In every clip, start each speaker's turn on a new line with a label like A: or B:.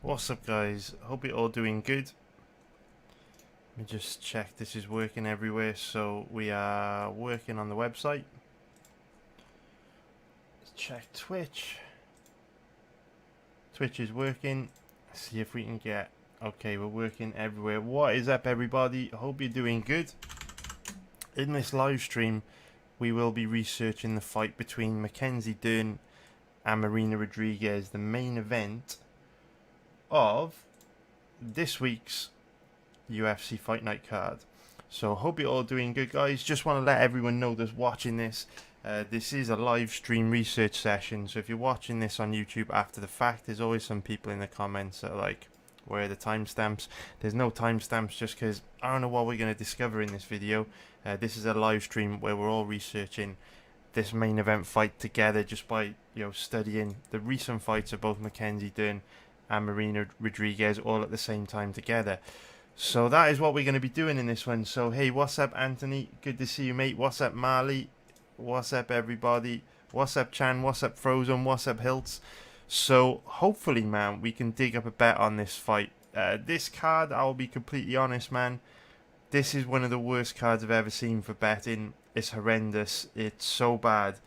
A: What's up, guys? Hope you're all doing good. Let me just check this is working everywhere. So we are working on the website. Let's check Twitch. Twitch is working. See if we can get... Okay, we're working everywhere. What is up, everybody? Hope you're doing good. In this live stream, we will be researching the fight between Mackenzie Dern and Marina Rodriguez, the main event of this week's UFC Fight Night card. So hope you're all doing good, guys. Just want to let everyone know that's watching this. This is a live stream research session, so if you're watching this on YouTube after the fact, there's always some people in the comments that are like, where are the timestamps? There's no timestamps just because I don't know what we're going to discover in this video. This is a live stream where we're all researching this main event fight together just by studying the recent fights of both Mackenzie Dern and Marina Rodriguez all at the same time together. So that is what we're going to be doing in this one. So hey, what's up, Anthony? Good to see you, mate. What's up, Marley? What's up, everybody? What's up, Chan? What's up, Frozen? What's up, Hilts? So hopefully, man, we can dig up a bet on this fight. This card, I'll be completely honest, man, this is one of the worst cards I've ever seen for betting. It's horrendous. It's so bad.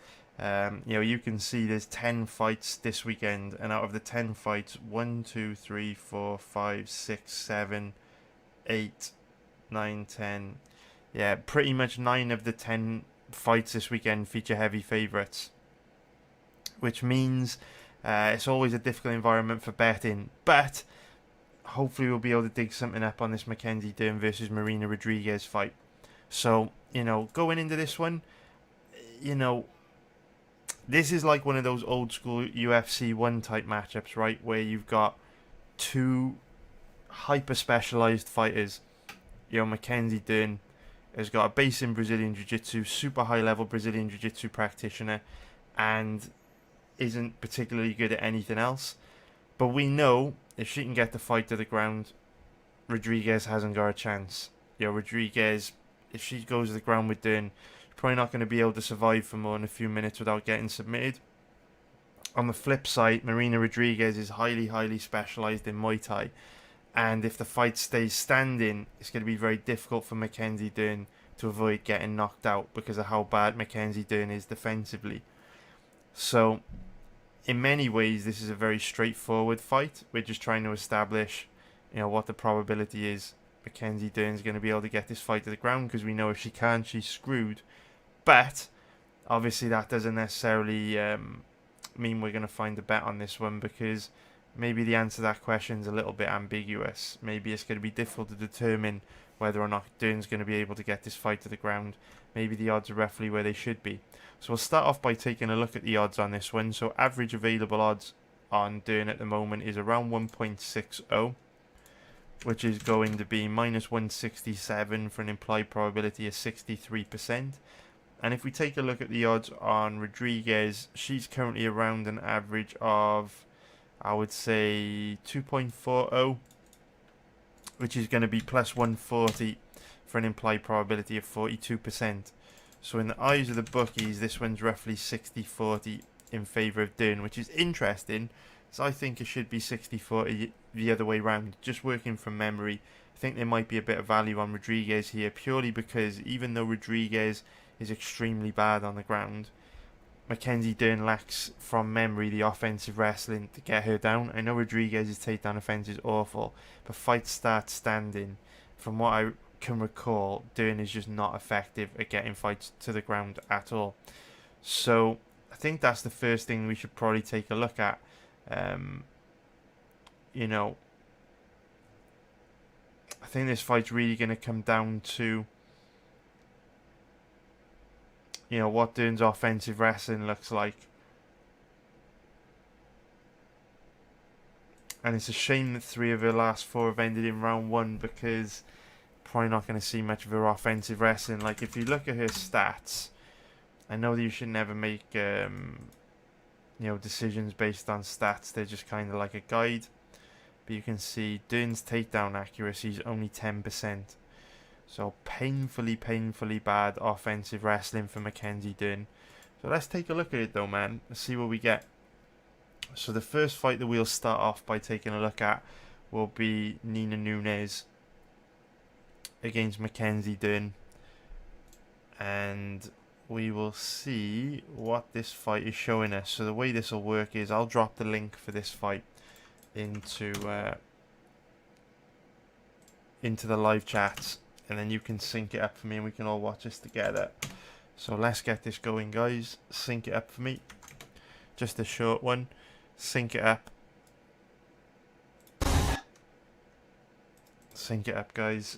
A: You can see there's 10 fights this weekend, and out of the 10 fights, 1, 2, 3, 4, 5, 6, 7, 8, 9, 10. Yeah, pretty much 9 of the 10 fights this weekend feature heavy favourites, which means it's always a difficult environment for betting. But hopefully we'll be able to dig something up on this Mackenzie Dern versus Marina Rodriguez fight. So, going into this one, this is like one of those old school UFC 1 type matchups, right? Where you've got two hyper specialized fighters. Mackenzie Dern has got a base in Brazilian Jiu-Jitsu, super high level Brazilian Jiu-Jitsu practitioner, and isn't particularly good at anything else. But we know if she can get the fight to the ground, Rodriguez hasn't got a chance. Rodriguez, if she goes to the ground with Dern, probably not going to be able to survive for more than a few minutes without getting submitted. On the flip side, Marina Rodriguez is highly specialized in Muay Thai, and if the fight stays standing, it's going to be very difficult for Mackenzie Dern to avoid getting knocked out because of how bad Mackenzie Dern is defensively. So, in many ways, this is a very straightforward fight. We're just trying to establish, what the probability is Mackenzie Dern's going to be able to get this fight to the ground, because we know if she can't, she's screwed. But obviously that doesn't necessarily mean we're going to find a bet on this one, because maybe the answer to that question is a little bit ambiguous. Maybe it's going to be difficult to determine whether or not Dern's going to be able to get this fight to the ground. Maybe the odds are roughly where they should be. So we'll start off by taking a look at the odds on this one. So average available odds on Dern at the moment is around 1.60, which is going to be minus 167 for an implied probability of 63%. And if we take a look at the odds on Rodriguez, she's currently around an average of, I would say, 2.40, which is going to be plus 140 for an implied probability of 42%. So in the eyes of the bookies, this one's roughly 60-40 in favour of Dern, which is interesting. So I think it should be 60-40 the other way round. Just working from memory, I think there might be a bit of value on Rodriguez here, purely because even though Rodriguez is extremely bad on the ground, Mackenzie Dern lacks, from memory, the offensive wrestling to get her down. I know Rodriguez's takedown offense is awful, but fights start standing. From what I can recall, Dern is just not effective at getting fights to the ground at all. So I think that's the first thing we should probably take a look at. I think this fight's really going to come down to what Dern's offensive wrestling looks like. And it's a shame that 3 of her last 4 have ended in round 1, because probably not going to see much of her offensive wrestling. Like, if you look at her stats, I know that you should never make decisions based on stats. They're just kind of like a guide. But you can see Dern's takedown accuracy is only 10%. So painfully bad offensive wrestling for Mackenzie Dern. So let's take a look at it though, man. Let's see what we get. So the first fight that we'll start off by taking a look at will be Nina Nunes against Mackenzie Dern, and we will see what this fight is showing us. So the way this will work is I'll drop the link for this fight into the live chats, and then you can sync it up for me and we can all watch this together. So let's get this going, guys. Sync it up for me. Just a short one. Sync it up. Sync it up, guys.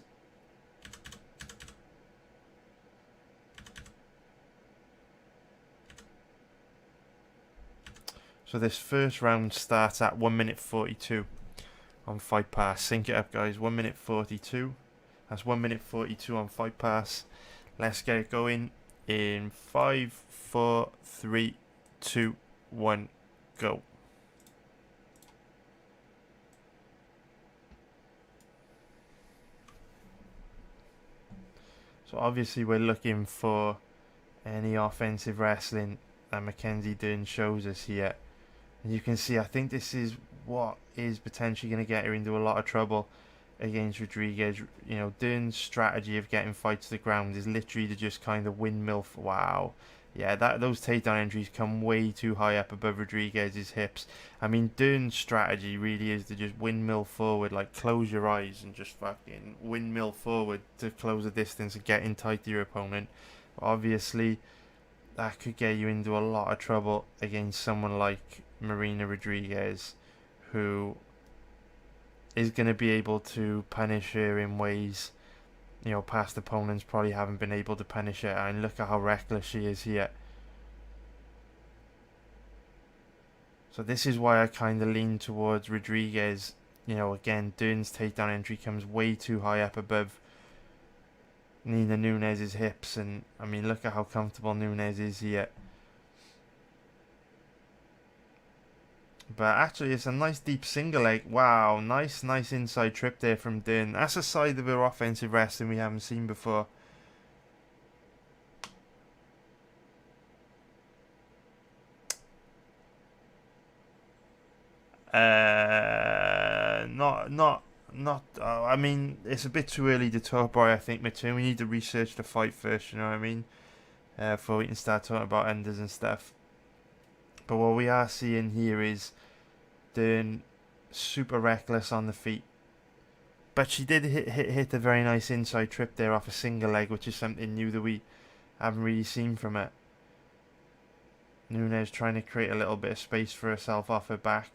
A: So this first round starts at 1 minute 42 on Fight Pass. Sync it up, guys. 1 minute 42. That's 1 minute 42 on Fight Pass. Let's get it going in 5, 4, 3, 2, 1, go. So obviously we're looking for any offensive wrestling that Mackenzie Dern shows us here. And you can see, I think this is what is potentially going to get her into a lot of trouble against Rodriguez. You know, Dern's strategy of getting fights to the ground is literally to just kind of windmill. Wow. Yeah, those takedown entries come way too high up above Rodriguez's hips. I mean, Dern's strategy really is to just windmill forward, like close your eyes and just fucking windmill forward to close the distance and get in tight to your opponent. But obviously, that could get you into a lot of trouble against someone like Marina Rodriguez, who is going to be able to punish her in ways, you know, past opponents probably haven't been able to punish her. And look at how reckless she is here. So this is why I kind of lean towards Rodriguez. You know, again, Dern's takedown entry comes way too high up above Nina Nunes' hips, and I mean, look at how comfortable Nunes is here. But actually, it's a nice deep single leg. Wow, nice inside trip there from Dern. That's a side of her offensive wrestling we haven't seen before. Not. I mean, it's a bit too early to talk about. I think, Mattoon. We need to research the fight first. You know what I mean? Before we can start talking about enders and stuff. But what we are seeing here is Dern super reckless on the feet. But she did hit a very nice inside trip there off a single leg, which is something new that we haven't really seen from her. Nunes trying to create a little bit of space for herself off her back.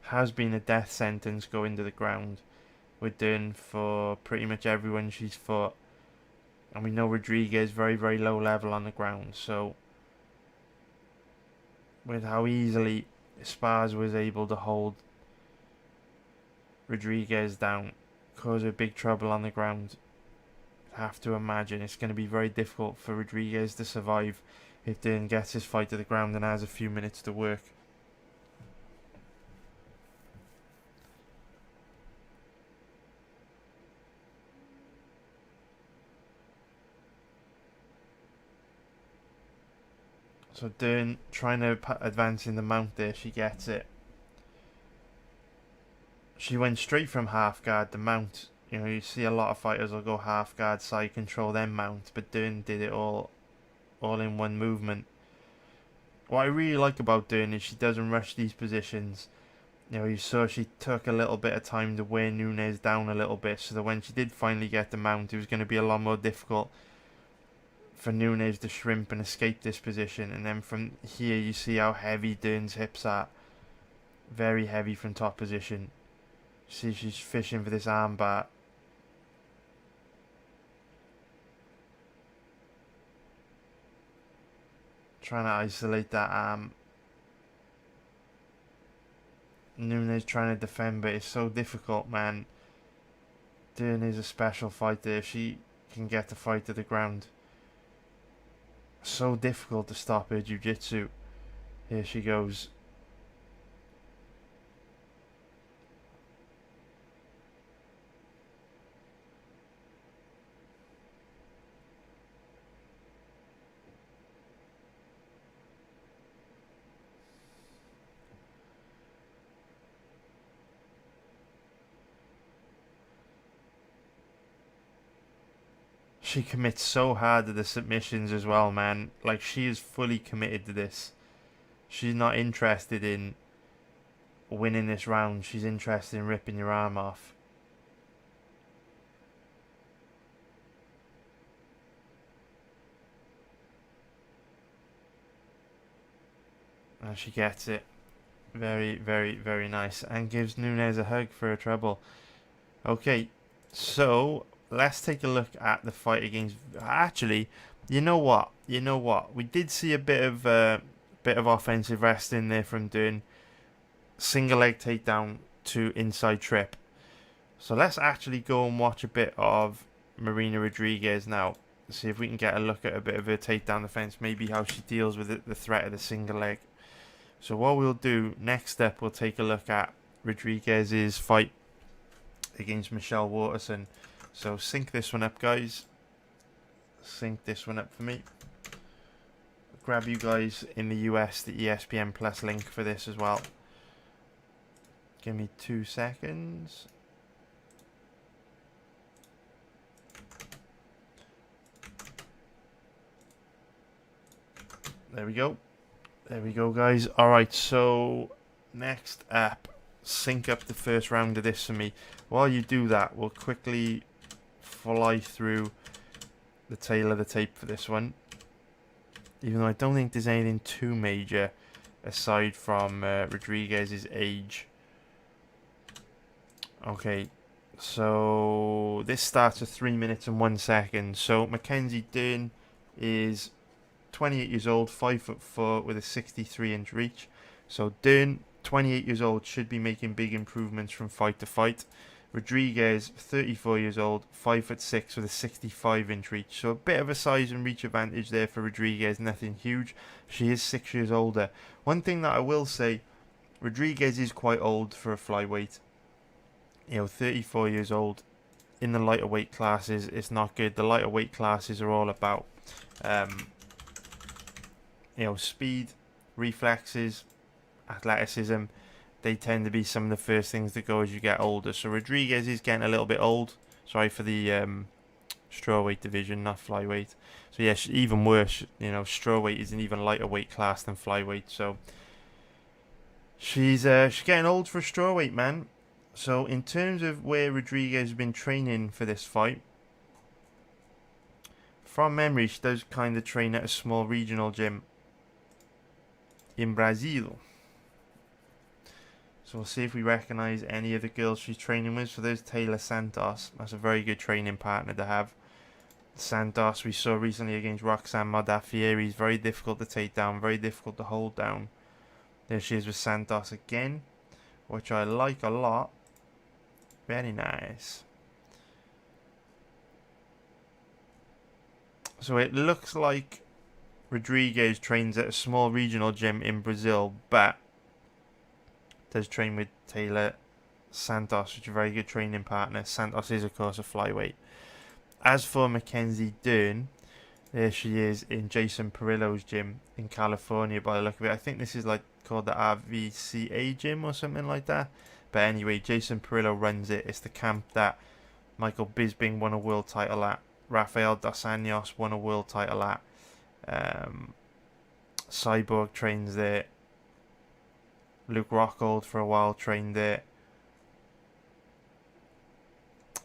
A: Has been a death sentence going to the ground with Dern for pretty much everyone she's fought. And we know Rodriguez very, very low level on the ground. So with how easily Spars was able to hold Rodriguez down, cause her big trouble on the ground, I have to imagine it's going to be very difficult for Rodriguez to survive if Dern gets his fight to the ground and has a few minutes to work. So Dern trying to advance in the mount there, she gets it. She went straight from half guard to mount. You know, you see a lot of fighters will go half guard, side control, then mount, but Dern did it all in one movement. What I really like about Dern is she doesn't rush these positions. You know, you saw she took a little bit of time to wear Nunes down a little bit, so that when she did finally get the mount, it was going to be a lot more difficult for Nunes to shrimp and escape this position. And then from here you see how heavy Dern's hips are. Very heavy from top position. See, she's fishing for this armbar. Trying to isolate that arm. Nunes trying to defend, but it's so difficult, man. Dern is a special fighter if she can get the fight to the ground. So difficult to stop her jiu-jitsu. Here she goes. She commits so hard to the submissions as well, man. Like, she is fully committed to this. She's not interested in winning this round. She's interested in ripping your arm off. And she gets it. Very, very, very nice. And gives Nunes a hug for a treble. Okay, so let's take a look at the fight against... Actually, you know what? You know what? We did see a bit of offensive wrestling there from Dern. Single leg takedown to inside trip. So let's actually go and watch a bit of Marina Rodriguez now. See if we can get a look at a bit of her takedown defense. Maybe how she deals with the threat of the single leg. So what we'll do, next step, we'll take a look at Rodriguez's fight against Michelle Waterson. So sync this one up, guys. Sync this one up for me. Grab you guys in the US the ESPN Plus link for this as well. Give me 2 seconds. There we go. There we go, guys. Alright, so next up, sync up the first round of this for me. While you do that, we'll quickly fly through the tail of the tape for this one. Even though I don't think there's anything too major aside from Rodriguez's age. Okay, so this starts at 3 minutes and 1 second. So Mackenzie Dern is 28 years old, 5'4" with a 63-inch reach. So Dern, 28 years old, should be making big improvements from fight to fight. Rodriguez, 34 years old, 5'6" with a 65-inch reach. So a bit of a size and reach advantage there for Rodriguez, nothing huge. She is 6 years older. One thing that I will say, Rodriguez is quite old for a flyweight. You know, 34 years old in the lighter weight classes, it's not good. The lighter weight classes are all about you know, speed, reflexes, athleticism. They tend to be some of the first things that go as you get older. So Rodriguez is getting a little bit old. Sorry for the strawweight division, not flyweight. So yeah, even worse. You know, strawweight is an even lighter weight class than flyweight. So she's getting old for a strawweight, man. So in terms of where Rodriguez has been training for this fight, from memory, she does kind of train at a small regional gym in Brazil. So we'll see if we recognise any of the girls she's training with. So there's Taylor Santos. That's a very good training partner to have. Santos we saw recently against Roxanne Modafferi. He's very difficult to take down, very difficult to hold down. There she is with Santos again, which I like a lot. Very nice. So it looks like Rodriguez trains at a small regional gym in Brazil, but does train with Taylor Santos, which is a very good training partner. Santos is, of course, a flyweight. As for Mackenzie Dern, there she is in Jason Perillo's gym in California by the look of it. I think this is like called the RVCA gym or something like that. But anyway, Jason Perillo runs it. It's the camp that Michael Bisping won a world title at. Rafael Dos Anjos won a world title at. Cyborg trains there. Luke Rockhold for a while trained there.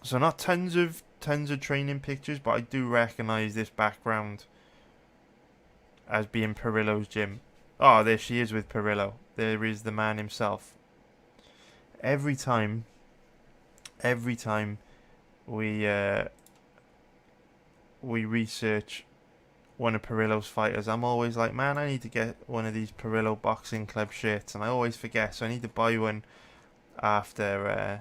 A: So not tons of training pictures, but I do recognise this background as being Perillo's gym. Oh, there she is with Perillo. There is the man himself. Every time we research one of Perillo's fighters, I'm always like, man, I need to get one of these Perillo Boxing Club shirts, and I always forget, so I need to buy one after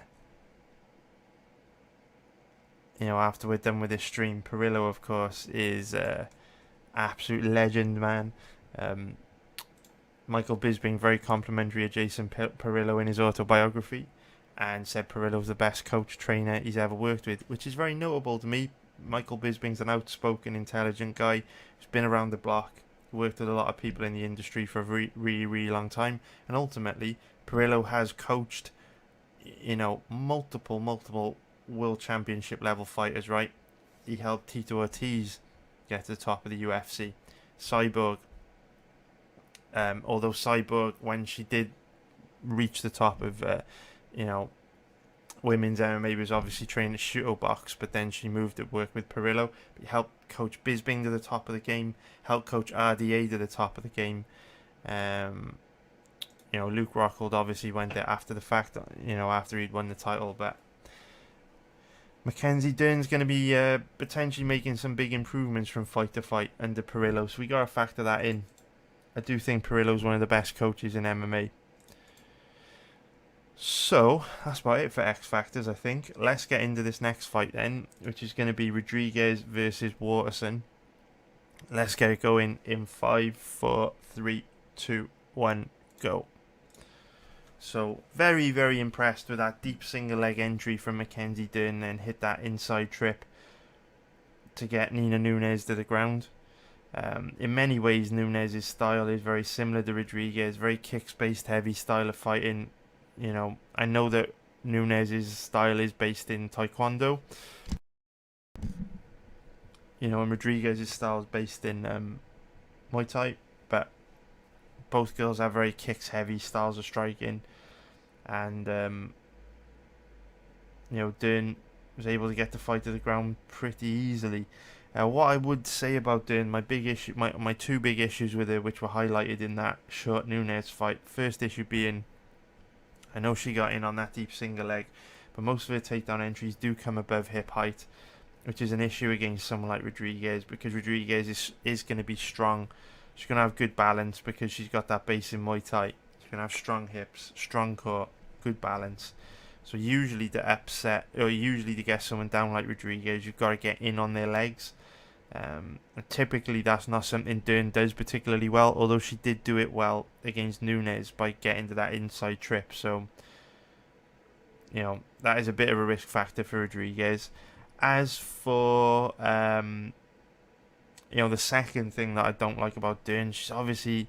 A: after we're done with this stream. Perillo, of course, is absolute legend, man. Michael Bisping very complimentary of Jason Perillo in his autobiography, and said Perillo's the best coach trainer he's ever worked with, which is very notable to me. Michael Bisping's an outspoken, intelligent guy who's been around the block, worked with a lot of people in the industry for a really long time, and ultimately Perillo has coached, multiple world championship level fighters, right? He helped Tito Ortiz get to the top of the UFC. Cyborg, although Cyborg, when she did reach the top of, women's MMA, was obviously trained at Shooto Box, but then she moved to work with Perillo. He helped coach Bisping to the top of the game, helped coach RDA to the top of the game. Luke Rockhold obviously went there after the fact, after he'd won the title, but Mackenzie Dern's going to be potentially making some big improvements from fight to fight under Perillo, so we got to factor that in. I do think Perillo's one of the best coaches in MMA. So, that's about it for X Factors, I think. Let's get into this next fight then, which is going to be Rodriguez versus Waterson. Let's get it going in 5, 4, 3, 2, 1, go. So, very, very impressed with that deep single leg entry from Mackenzie Dern, and hit that inside trip to get Nina Nunes to the ground. In many ways, Nunes' style is very similar to Rodriguez, very kicks-based heavy style of fighting. I know that Nunes' style is based in Taekwondo, and Rodriguez' style is based in Muay Thai, but both girls have very kicks-heavy styles of striking, and Dern was able to get the fight to the ground pretty easily. What I would say about Dern, my two big issues with her, which were highlighted in that short Nunes fight. First issue being, I know she got in on that deep single leg, but most of her takedown entries do come above hip height, which is an issue against someone like Rodriguez, because Rodriguez is going to be strong. She's going to have good balance because she's got that base in Muay Thai. She's going to have strong hips, strong core, good balance. So usually to get someone down like Rodriguez, you've got to get in on their legs. Typically that's not something Dern does particularly well, although she did do it well against Nunes by getting to that inside trip. So that is a bit of a risk factor for Rodriguez. As for the second thing that I don't like about Dern, she's obviously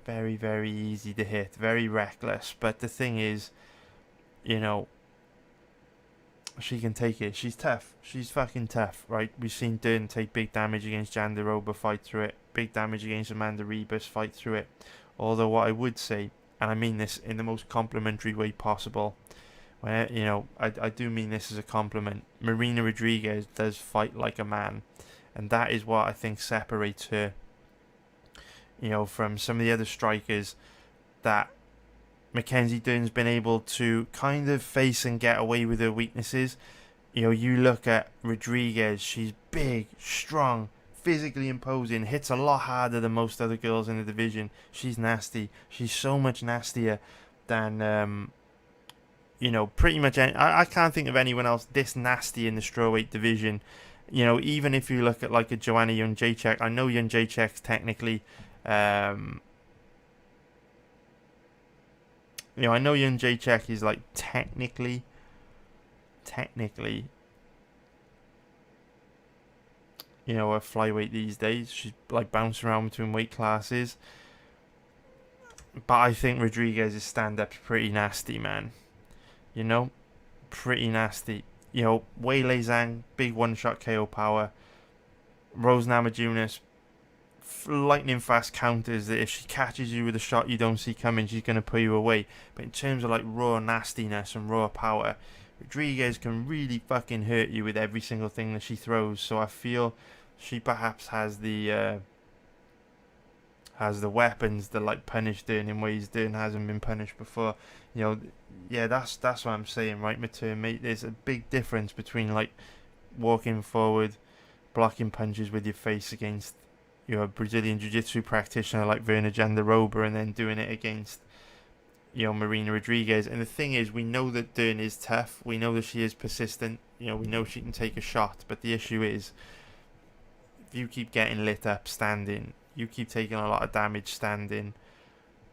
A: very, very easy to hit, very reckless, but the thing is, she can take it. She's tough. She's fucking tough, right? We've seen Dern take big damage against Jandiroba, fight through it. Big damage against Amanda Ribas, fight through it. Although what I would say, and I mean this in the most complimentary way possible, I do mean this as a compliment, Marina Rodriguez does fight like a man, and that is what I think separates her, from some of the other strikers that Mackenzie Dern's been able to kind of face and get away with her weaknesses. You look at Rodriguez, she's big, strong, physically imposing, hits a lot harder than most other girls in the division. She's nasty. She's so much nastier than, pretty much I can't think of anyone else this nasty in the strawweight division. Even if you look at like a Joanna Jędrzejczyk, I know Jędrzejczyk's technically, I know Jędrzejczyk is like technically, a flyweight these days. She's like bouncing around between weight classes. But I think Rodriguez's stand-up's pretty nasty, man. Pretty nasty. Weili Zhang, big one-shot KO power. Rose Namajunas, lightning fast counters that if she catches you with a shot you don't see coming, she's going to put you away. But in terms of like raw nastiness and raw power, Rodriguez can really fucking hurt you with every single thing that she throws. So I feel she perhaps has the weapons to like punish Dern in ways Dern hasn't been punished before. That's what I'm saying, right, Mater, mate? There's a big difference between like walking forward, blocking punches with your face against a Brazilian Jiu-Jitsu practitioner like Virna Jandiroba, and then doing it against Marina Rodriguez. And the thing is, we know that Dern is tough, we know that she is persistent, we know she can take a shot, but the issue is If you keep getting lit up standing, you keep taking a lot of damage standing,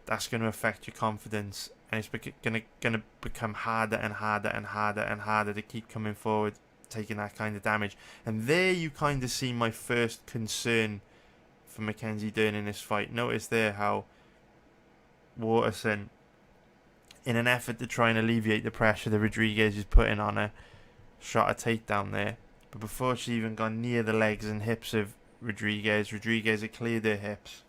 A: that's going to affect your confidence, and it's going to become harder and harder and harder and harder to keep coming forward, taking that kind of damage. And there you kind of see my first concern for Mackenzie Dern in this fight. Notice there how Waterson, in an effort to try and alleviate the pressure that Rodriguez is putting on her, shot a takedown there. But before she even got near the legs and hips of Rodriguez had cleared her hips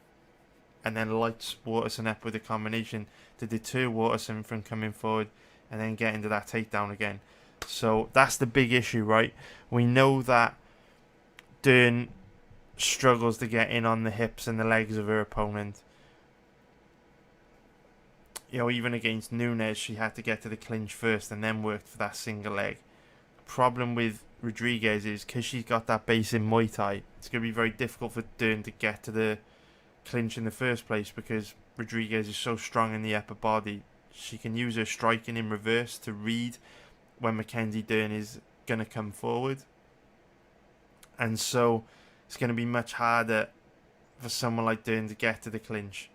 A: and then lights Waterson up with a combination to deter Waterson from coming forward and then get into that takedown again. So that's the big issue, right? We know that Dern struggles to get in on the hips and the legs of her opponent. You know, even against Nunes, she had to get to the clinch first and then worked for that single leg. The problem with Rodriguez is because she's got that base in Muay Thai, it's going to be very difficult for Dern to get to the clinch in the first place because Rodriguez is so strong in the upper body. She can use her striking in reverse to read when Mackenzie Dern is going to come forward. And so it's going to be much harder for someone like Dern to get to the clinch.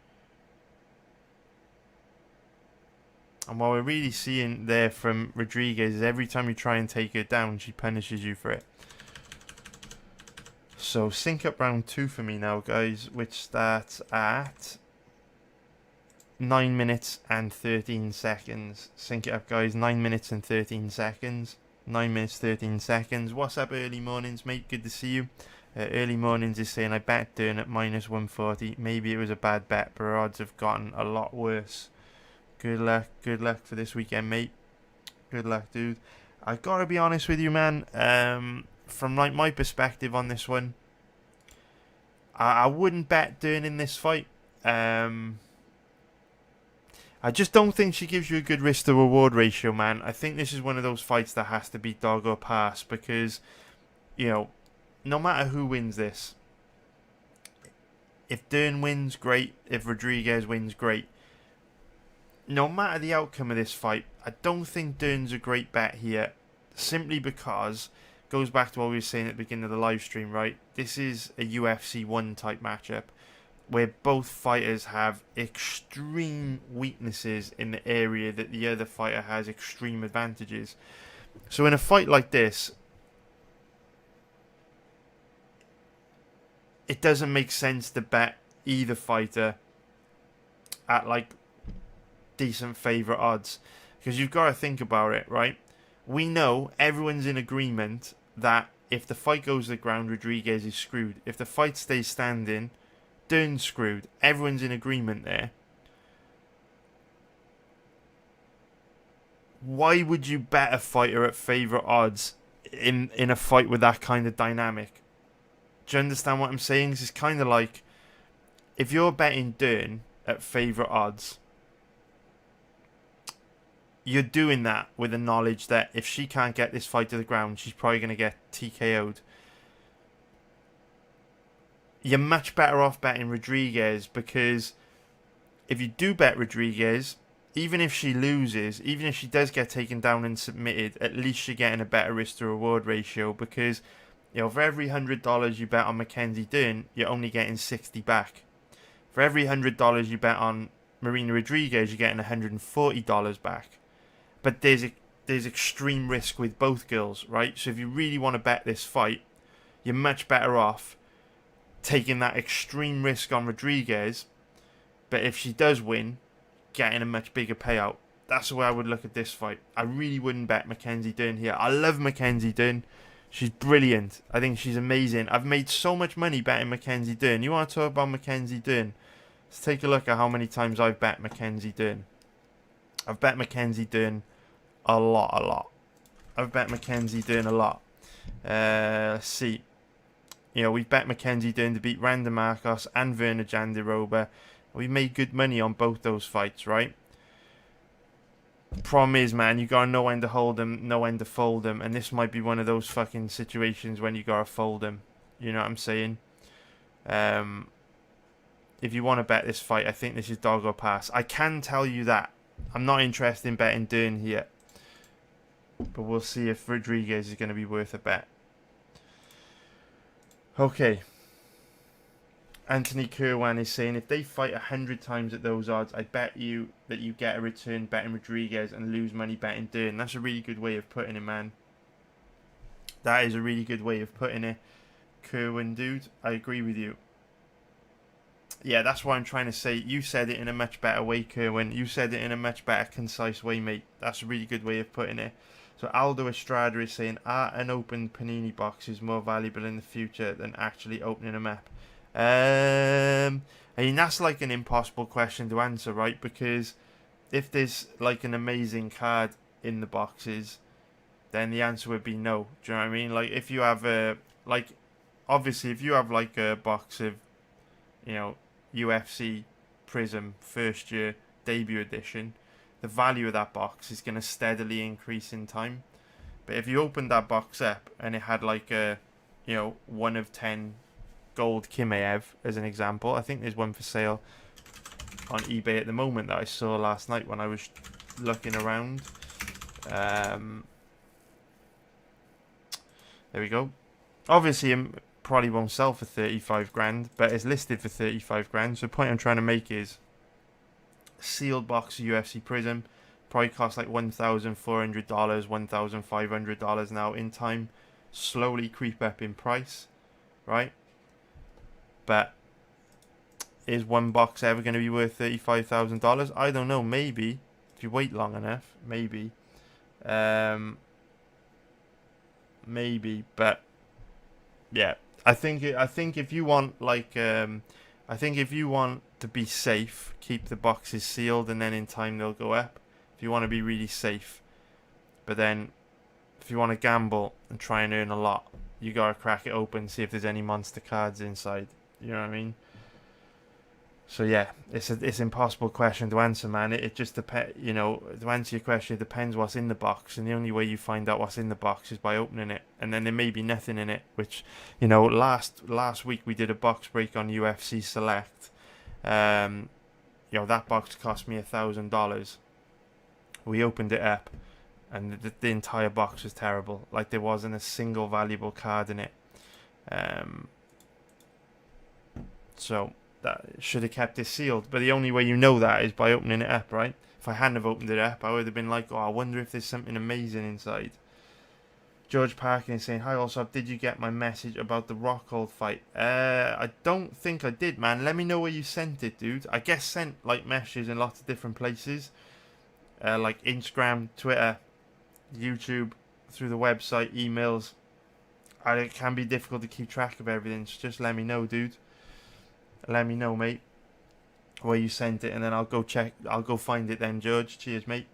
A: And what we're really seeing there from Rodriguez is every time you try and take her down, she punishes you for it. So sync up round 2 for me now, guys, which starts at 9 minutes and 13 seconds. Sync it up, guys. 9 minutes and 13 seconds. 9 minutes, 13 seconds. What's up, early mornings, mate? Good to see you. Early mornings is saying, I bet Dern at minus 140. Maybe it was a bad bet, but her odds have gotten a lot worse. Good luck for this weekend, mate. Good luck, dude. I gotta be honest with you, man. From like my perspective on this one, I wouldn't bet Dern in this fight. I just don't think she gives you a good risk to reward ratio, man. I think this is one of those fights that has to be dog or pass because, you know, no matter who wins this, if Dern wins, great. If Rodriguez wins, great. No matter the outcome of this fight, I don't think Dern's a great bet here. Simply because, goes back to what we were saying at the beginning of the live stream, right? This is a UFC 1 type matchup where both fighters have extreme weaknesses in the area that the other fighter has extreme advantages. So in a fight like this, it doesn't make sense to bet either fighter at like decent favourite odds, because you've got to think about it, right? We know everyone's in agreement that if the fight goes to the ground, Rodriguez is screwed. If the fight stays standing, Dern's screwed. Everyone's in agreement there. Why would you bet a fighter at favourite odds in a fight with that kind of dynamic? Do you understand what I'm saying? It's kind of like if you're betting Dern at favourite odds, you're doing that with the knowledge that if she can't get this fight to the ground, she's probably going to get TKO'd. You're much better off betting Rodriguez, because if you do bet Rodriguez, even if she loses, even if she does get taken down and submitted, at least you're getting a better risk to reward ratio, because, you know, for every $100 you bet on Mackenzie Dern, you're only getting 60 back. For every $100 you bet on Marina Rodriguez, you're getting $140 back. But there's extreme risk with both girls, right? So if you really want to bet this fight, you're much better off taking that extreme risk on Rodriguez, but if she does win, getting a much bigger payout. That's the way I would look at this fight. I really wouldn't bet Mackenzie Dern here. I love Mackenzie Dern. She's brilliant. I think she's amazing. I've made so much money betting Mackenzie Dern. You want to talk about Mackenzie Dern? Let's take a look at how many times I've bet Mackenzie Dern. I've bet Mackenzie Dern a lot. I've bet Mackenzie Dern a lot. Let's see. You know, we've bet Mackenzie Dern to beat Randa Marcos and Verna Jandiroba. We made good money on both those fights, right? Problem is, man, you gotta know when to hold them, know when to fold them, and this might be one of those fucking situations when you gotta fold them. You know what I'm saying? If you want to bet this fight, I think this is dog or pass. I can tell you that. I'm not interested in betting Dern here. But we'll see if Rodriguez is going to be worth a bet. Okay. Anthony Kerwan is saying, if they fight 100 times at those odds, I bet you that you get a return betting Rodriguez and lose money betting Dern. That's a really good way of putting it, man. That is a really good way of putting it. Kerwin, dude, I agree with you. Yeah, that's what I'm trying to say. You said it in a much better way, Kerwin. You said it in a much better, concise way, mate. That's a really good way of putting it. So Aldo Estrada is saying, are an open Panini boxes more valuable in the future than actually opening a map? I mean, that's like an impossible question to answer, right? Because if there's like an amazing card in the boxes, then the answer would be no. Do you know what I mean? Like if you have a like, obviously if you have like a box of, you know, UFC Prism first year debut edition, the value of that box is going to steadily increase in time. But if you opened that box up and it had like a, you know, 1 of 10 gold Kimeev as an example, I think there's one for sale on eBay at the moment that I saw last night when I was looking around. There we go. Obviously, it probably won't sell for 35 grand, but it's listed for 35 grand. So the point I'm trying to make is, sealed box of UFC Prism probably costs like $1,400, $1,500 now. In time, slowly creep up in price, right? But is one box ever going to be worth $35,000? I don't know. Maybe if you wait long enough, maybe. Maybe, but yeah, I think if you want like I think if you want to be safe, keep the boxes sealed, and then in time they'll go up. If you want to be really safe, but then if you want to gamble and try and earn a lot, you gotta crack it open, see if there's any monster cards inside. You know what I mean? So yeah, it's an impossible question to answer, man. It just depends. You know, to answer your question, it depends what's in the box, and the only way you find out what's in the box is by opening it, and then there may be nothing in it. Which, you know, last week we did a box break on UFC Select. You know, that box cost me $1,000. We opened it up, and the entire box was terrible. Like there wasn't a single valuable card in it. So that should have kept it sealed, but the only way you know that is by opening it up, right? If I hadn't have opened it up, I would have been like, oh, I wonder if there's something amazing inside. George Parkin is saying, hi, also, did you get my message about the Rockhold fight? I don't think I did, man. Let me know where you sent it, dude. I guess sent like messages in lots of different places, like Instagram, Twitter, YouTube, through the website, emails. It can be difficult to keep track of everything, so just let me know, dude. Let me know, mate, where you sent it, and then I'll go check. I'll go find it then, George. Cheers, mate.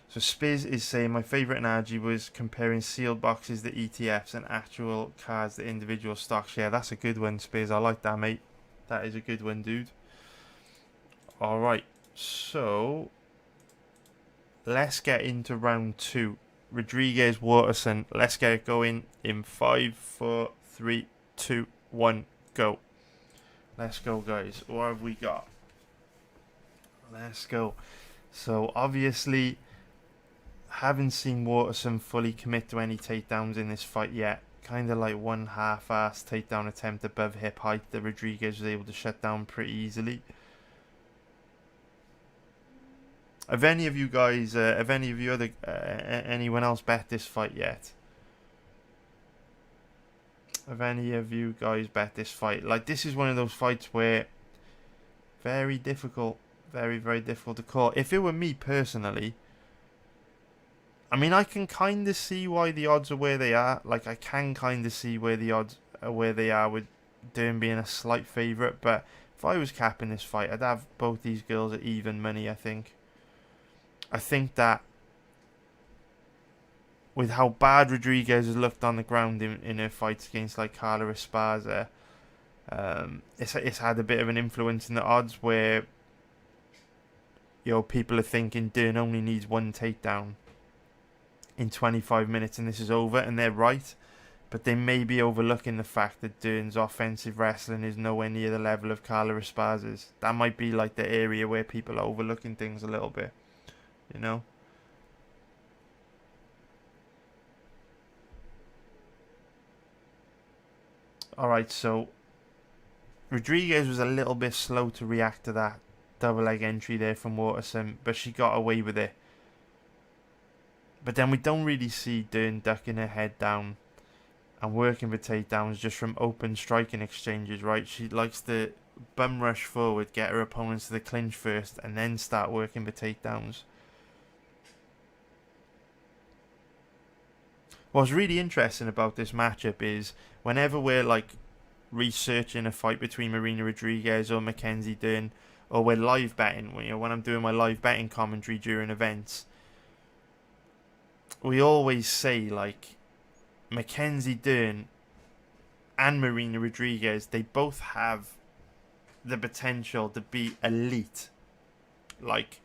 A: So Spiz is saying, my favourite analogy was comparing sealed boxes, the ETFs, and actual cards, the individual stocks. Yeah, that's a good one, Spiz. I like that, mate. That is a good one, dude. Alright, so let's get into round 2. Rodriguez, Waterson. Let's get it going in 5, 4, 3, 2, 1, go. Let's go, guys. What have we got? Let's go. So, obviously, haven't seen Waterson fully commit to any takedowns in this fight yet. Kind of like one half-assed takedown attempt above hip height that Rodriguez was able to shut down pretty easily. Have any of you guys, anyone else bet this fight yet? Have any of you guys bet this fight? Like, this is one of those fights where very difficult, very, very difficult to call. If it were me personally, I mean, I can kind of see why the odds are where they are. Like, I can kind of see where the odds are where they are with Dern being a slight favourite. But if I was capping this fight, I'd have both these girls at even money, I think. I think that with how bad Rodriguez has looked on the ground in her fights against like Carla Esparza, it's had a bit of an influence in the odds where, you know, people are thinking Dern only needs one takedown in 25 minutes and this is over, and they're right, but they may be overlooking the fact that Dern's offensive wrestling is nowhere near the level of Carla Esparza's. That might be like the area where people are overlooking things a little bit, you know. Alright, so Rodriguez was a little bit slow to react to that double leg entry there from Waterson, but she got away with it. But then we don't really see Dern ducking her head down and working for takedowns just from open striking exchanges, right? She likes to bum rush forward, get her opponents to the clinch first, and then start working for takedowns. What's really interesting about this matchup is whenever we're like researching a fight between Marina Rodriguez or Mackenzie Dern, or we're live betting, when I'm doing my live betting commentary during events, we always say like Mackenzie Dern and Marina Rodriguez, they both have the potential to be elite. Like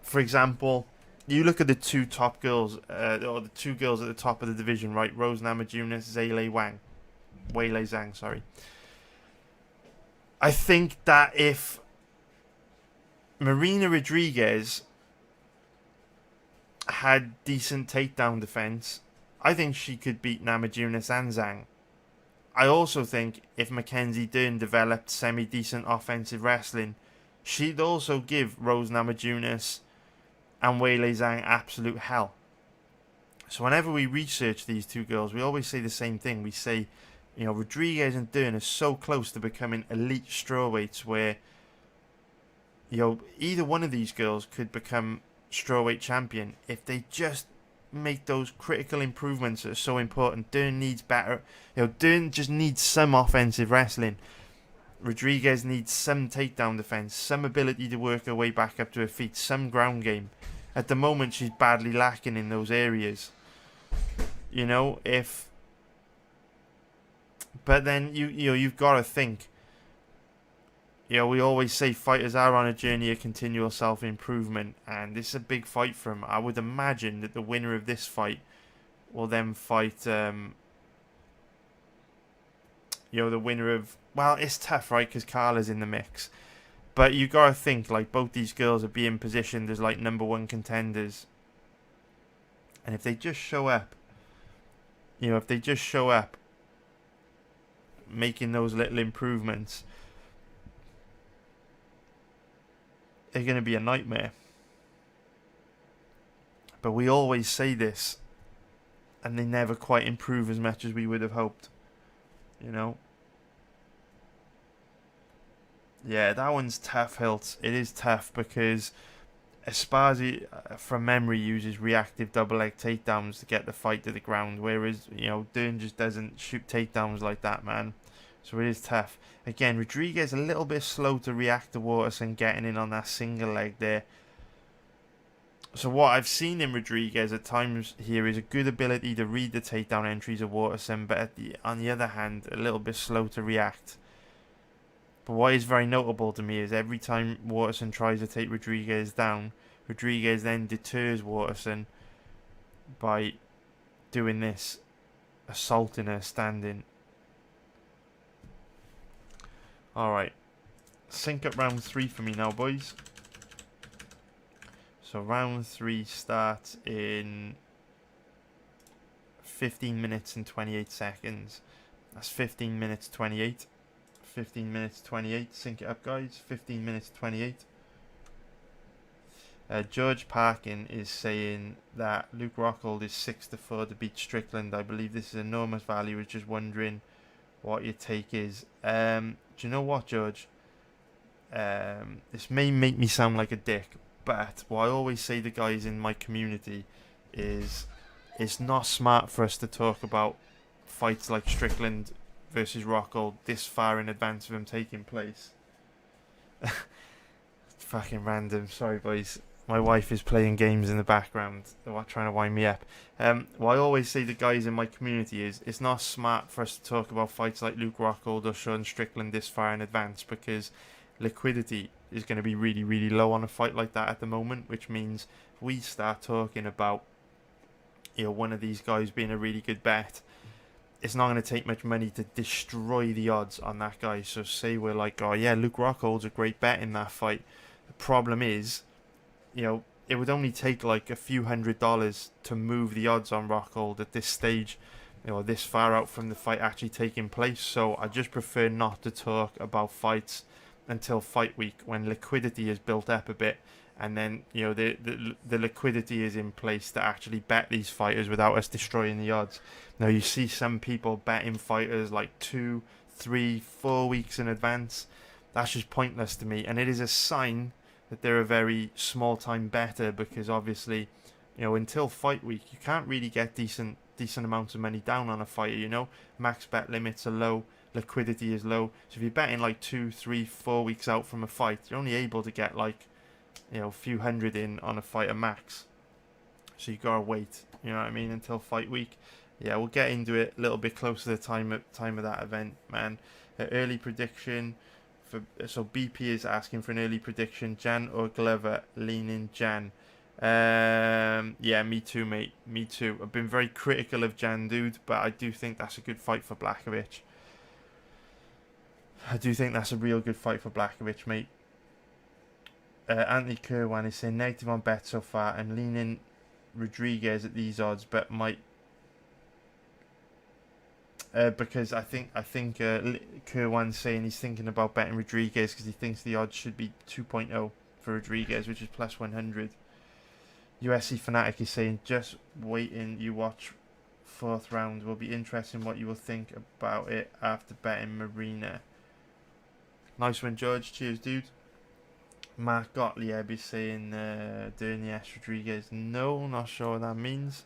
A: for example, you look at the two top girls, or the two girls at the top of the division, right? Rose Namajunas, Weili Zhang, sorry. I think that if Marina Rodriguez had decent takedown defense, I think she could beat Namajunas and Zhang. I also think if Mackenzie Dern developed semi-decent offensive wrestling, she'd also give Rose Namajunas and Weili Zhang absolute hell. So whenever we research these two girls, we always say the same thing. We say, Rodriguez and Dern are so close to becoming elite strawweights where, either one of these girls could become strawweight champion if they just make those critical improvements that are so important. Dern needs better. Dern just needs some offensive wrestling. Rodriguez needs some takedown defense, some ability to work her way back up to her feet, some ground game. At the moment, she's badly lacking in those areas. But then you've got to think. We always say fighters are on a journey of continual self-improvement, and this is a big fight for him. I would imagine that the winner of this fight will then fight, the winner of... Well, it's tough, right, because Carla's in the mix. But you got to think, like, both these girls are being positioned as, like, number one contenders. And if they just show up, making those little improvements, they're going to be a nightmare. But we always say this, and they never quite improve as much as we would have hoped. Yeah, that one's tough, Hilt. It is tough because Esparza, from memory, uses reactive double leg takedowns to get the fight to the ground, whereas, Dern just doesn't shoot takedowns like that, man. So it is tough. Again, Rodriguez a little bit slow to react to Waterson getting in on that single leg there. So what I've seen in Rodriguez at times here is a good ability to read the takedown entries of Waterson, but on the other hand, a little bit slow to react. But what is very notable to me is every time Waterson tries to take Rodriguez down, Rodriguez then deters Waterson by doing this, assaulting her standing. Alright, sync up round 3 for me now, boys. So round 3 starts in 15 minutes and 28 seconds. That's 15 minutes 28. 15 minutes 28. Sync it up, guys. 15 minutes 28. George Parkin is saying that Luke Rockhold is 6-4 to beat Strickland. I believe this is enormous value. I was just wondering what your take is. Do you know what, George? This may make me sound like a dick, but what I always say to guys in my community is it's not smart for us to talk about fights like Strickland versus Rockhold this far in advance of them taking place. It's fucking random. Sorry, boys. My wife is playing games in the background. They're trying to wind me up. What I always say to guys in my community is it's not smart for us to talk about fights like Luke Rockhold or Sean Strickland this far in advance because liquidity is going to be really, really low on a fight like that at the moment, which means if we start talking about one of these guys being a really good bet, it's not going to take much money to destroy the odds on that guy. So say we're like, oh yeah, Luke Rockhold's a great bet in that fight. The problem is, it would only take like a few $100s to move the odds on Rockhold at this stage this far out from the fight actually taking place. So I just prefer not to talk about fights until fight week, when liquidity is built up a bit, and then the liquidity is in place to actually bet these fighters without us destroying the odds. Now you see some people betting fighters like 2, 3, 4 weeks in advance. That's just pointless to me, and it is a sign that they're a very small time better, because obviously, until fight week you can't really get decent amounts of money down on a fighter. Max bet limits are low, liquidity is low, so if you're betting like 2, 3, 4 weeks out from a fight, you're only able to get like a few hundred in on a fighter max. So you gotta wait, until fight week. Yeah, we'll get into it a little bit closer to the time of that event, man. Early prediction so BP is asking for an early prediction. Jan or Glover? Leaning Jan. Yeah, me too, mate. Me too. I've been very critical of Jan, dude, but I do think that's a good fight for Blachowicz. I do think that's a real good fight for Blachowicz, mate. Anthony Kerwan is saying negative on bet so far. I'm leaning Rodriguez at these odds, but might because I think Kerwan's saying he's thinking about betting Rodriguez because he thinks the odds should be 2.0 for Rodriguez, which is plus 100. USC Fanatic is saying just waiting. You watch fourth round. Will be interesting what you will think about it after betting Marina. Nice one, George. Cheers, dude. Mark Gottlieb is saying Dern, yes, Rodriguez. No, not sure what that means.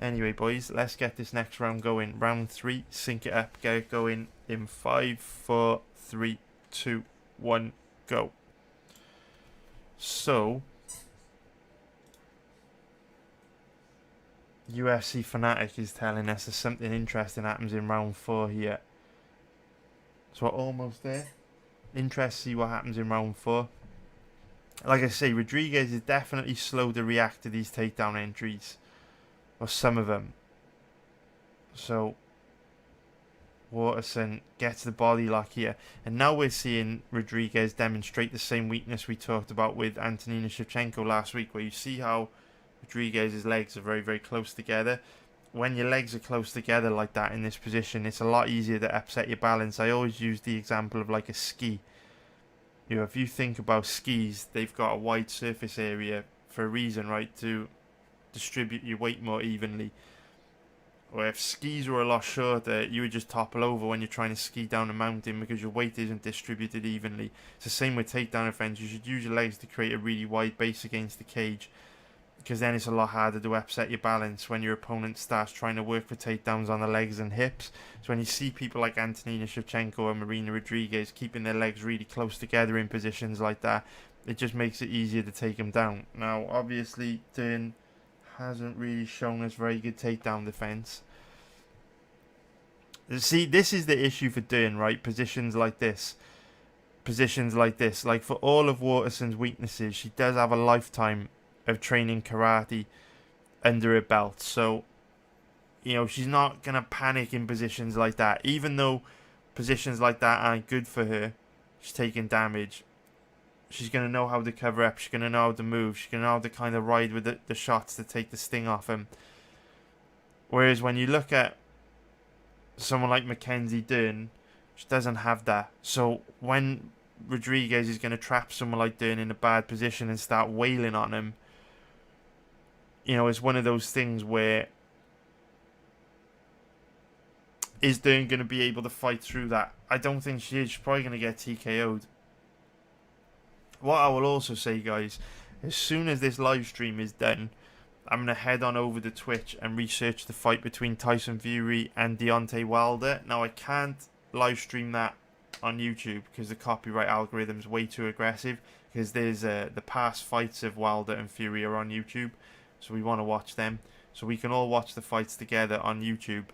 A: Anyway, boys, let's get this next round going. Round 3, sync it up, get it going in 5, 4, 3, 2, 1, go. So, UFC Fanatic is telling us that something interesting happens in round 4 here. So we're almost there. Interested to see what happens in round 4. Like I say, Rodriguez is definitely slow to react to these takedown entries. Or some of them. So Waterson gets the body lock here. And now we're seeing Rodriguez demonstrate the same weakness we talked about with Antonina Shevchenko last week, where you see how Rodriguez's legs are very, very close together. When your legs are close together like that in this position, it's a lot easier to upset your balance. I always use the example of like a ski. If you think about skis, they've got a wide surface area for a reason, right? To distribute your weight more evenly. Or if skis were a lot shorter, you would just topple over when you're trying to ski down a mountain because your weight isn't distributed evenly. It's the same with takedown offense. You should use your legs to create a really wide base against the cage, because then it's a lot harder to upset your balance when your opponent starts trying to work for takedowns on the legs and hips. So when you see people like Antonina Shevchenko or Marina Rodriguez keeping their legs really close together in positions like that, it just makes it easier to take them down. Now, obviously, Dern hasn't really shown us very good takedown defense. See, this is the issue for Dern, right? Positions like this. Like, for all of Waterson's weaknesses, she does have a lifetime of training karate under her belt. So, she's not going to panic in positions like that. Even though positions like that aren't good for her, she's taking damage. She's going to know how to cover up. She's going to know how to move. She's going to know how to kind of ride with the shots to take the sting off him. Whereas when you look at someone like Mackenzie Dern, she doesn't have that. So when Rodriguez is going to trap someone like Dern in a bad position and start wailing on him, it's one of those things where, is Dern going to be able to fight through that? I don't think she is. She's probably going to get TKO'd. What I will also say, guys, as soon as this live stream is done, I'm going to head on over to Twitch and research the fight between Tyson Fury and Deontay Wilder. Now, I can't live stream that on YouTube because the copyright algorithm is way too aggressive, because there's the past fights of Wilder and Fury are on YouTube, so we want to watch them. So we can all watch the fights together on YouTube,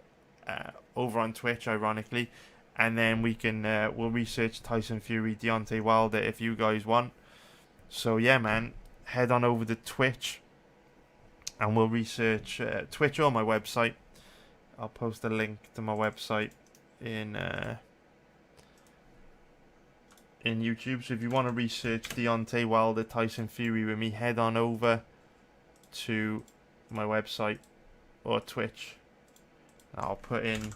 A: over on Twitch, ironically, and then we can we'll research Tyson Fury, Deontay Wilder if you guys want. So yeah, man, head on over to Twitch and we'll research Twitch or my website. I'll post a link to my website in YouTube. So if you want to research Deontay Wilder, Tyson Fury with me, head on over to my website or Twitch. I'll put in.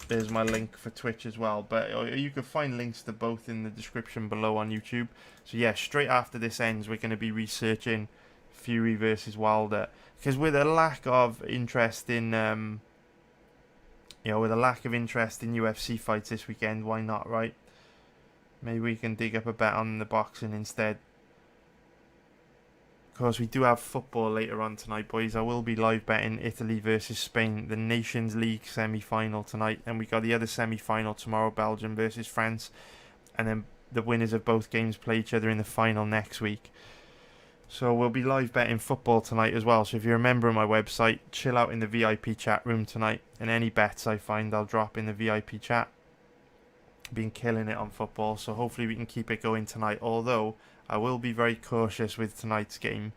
A: There's my link for Twitch as well, but you can find links to both in the description below on YouTube. So yeah, straight after this ends, we're going to be researching Fury versus Wilder, because with a lack of interest in with a lack of interest in UFC fights this weekend, why not, right? Maybe we can dig up a bet on the boxing instead. Of course, we do have football later on tonight, boys. I will be live betting Italy versus Spain, the Nations League semi-final tonight. And we got the other semi-final tomorrow, Belgium versus France. And then the winners of both games play each other in the final next week. So we'll be live betting football tonight as well. So if you're a member of my website, chill out in the VIP chat room tonight. And any bets I find, I'll drop in the VIP chat. Been killing it on football, so hopefully we can keep it going tonight. Although I will be very cautious with tonight's game.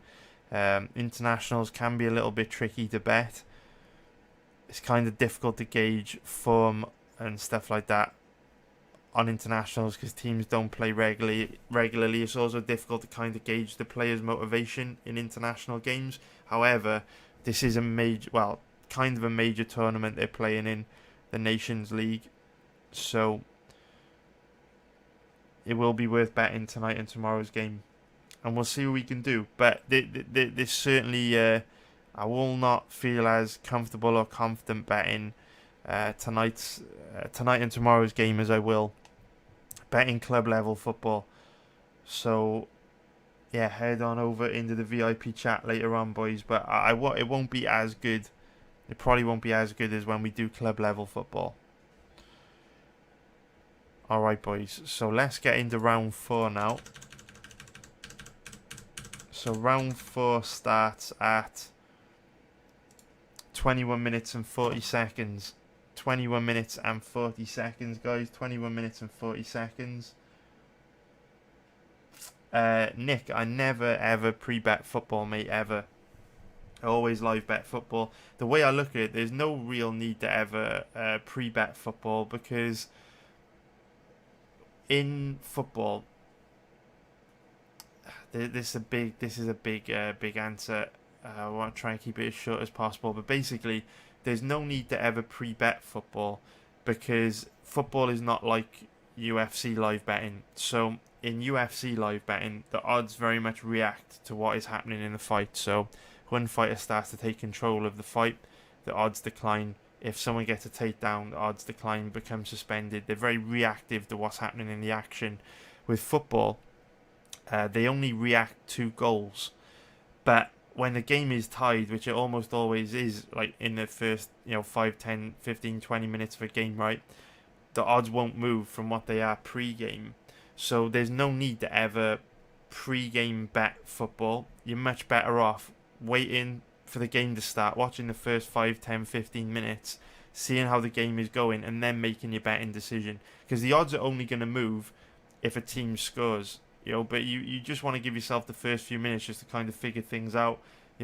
A: Internationals can be a little bit tricky to bet. It's kind of difficult to gauge form and stuff like that on internationals because teams don't play regularly. It's also difficult to kind of gauge the players' motivation in international games. However, this is a kind of a major tournament they're playing in, the Nations League. So it will be worth betting tonight and tomorrow's game. And we'll see what we can do. But this certainly, I will not feel as comfortable or confident betting tonight and tomorrow's game as I will betting club level football. So yeah, head on over into the VIP chat later on, boys. But it won't be as good. It probably won't be as good as when we do club level football. Alright, boys, so let's get into round 4 now. So round 4 starts at 21 minutes and 40 seconds. 21 minutes and 40 seconds, guys. 21 minutes and 40 seconds. Nick, I never ever pre-bet football, mate, ever. I always live bet football. The way I look at it, there's no real need to ever pre-bet football, because in football, this is a big answer. I want to try and keep it as short as possible, but basically, there's no need to ever pre-bet football, because football is not like UFC live betting. So in UFC live betting, the odds very much react to what is happening in the fight. So when fighter starts to take control of the fight, the odds decline. If someone gets a takedown, the odds decline, become suspended. They're very reactive to what's happening in the action. With football, they only react to goals. But when the game is tied, which it almost always is, like in the first 5, 10, 15, 20 minutes of a game, right, the odds won't move from what they are pre-game. So there's no need to ever pre-game bet football. You're much better off waiting for the game to start, watching the first 5, 10, 15 minutes, seeing how the game is going, and then making your betting decision. Because the odds are only going to move if a team scores, but you just want to give yourself the first few minutes just to kind of figure things out,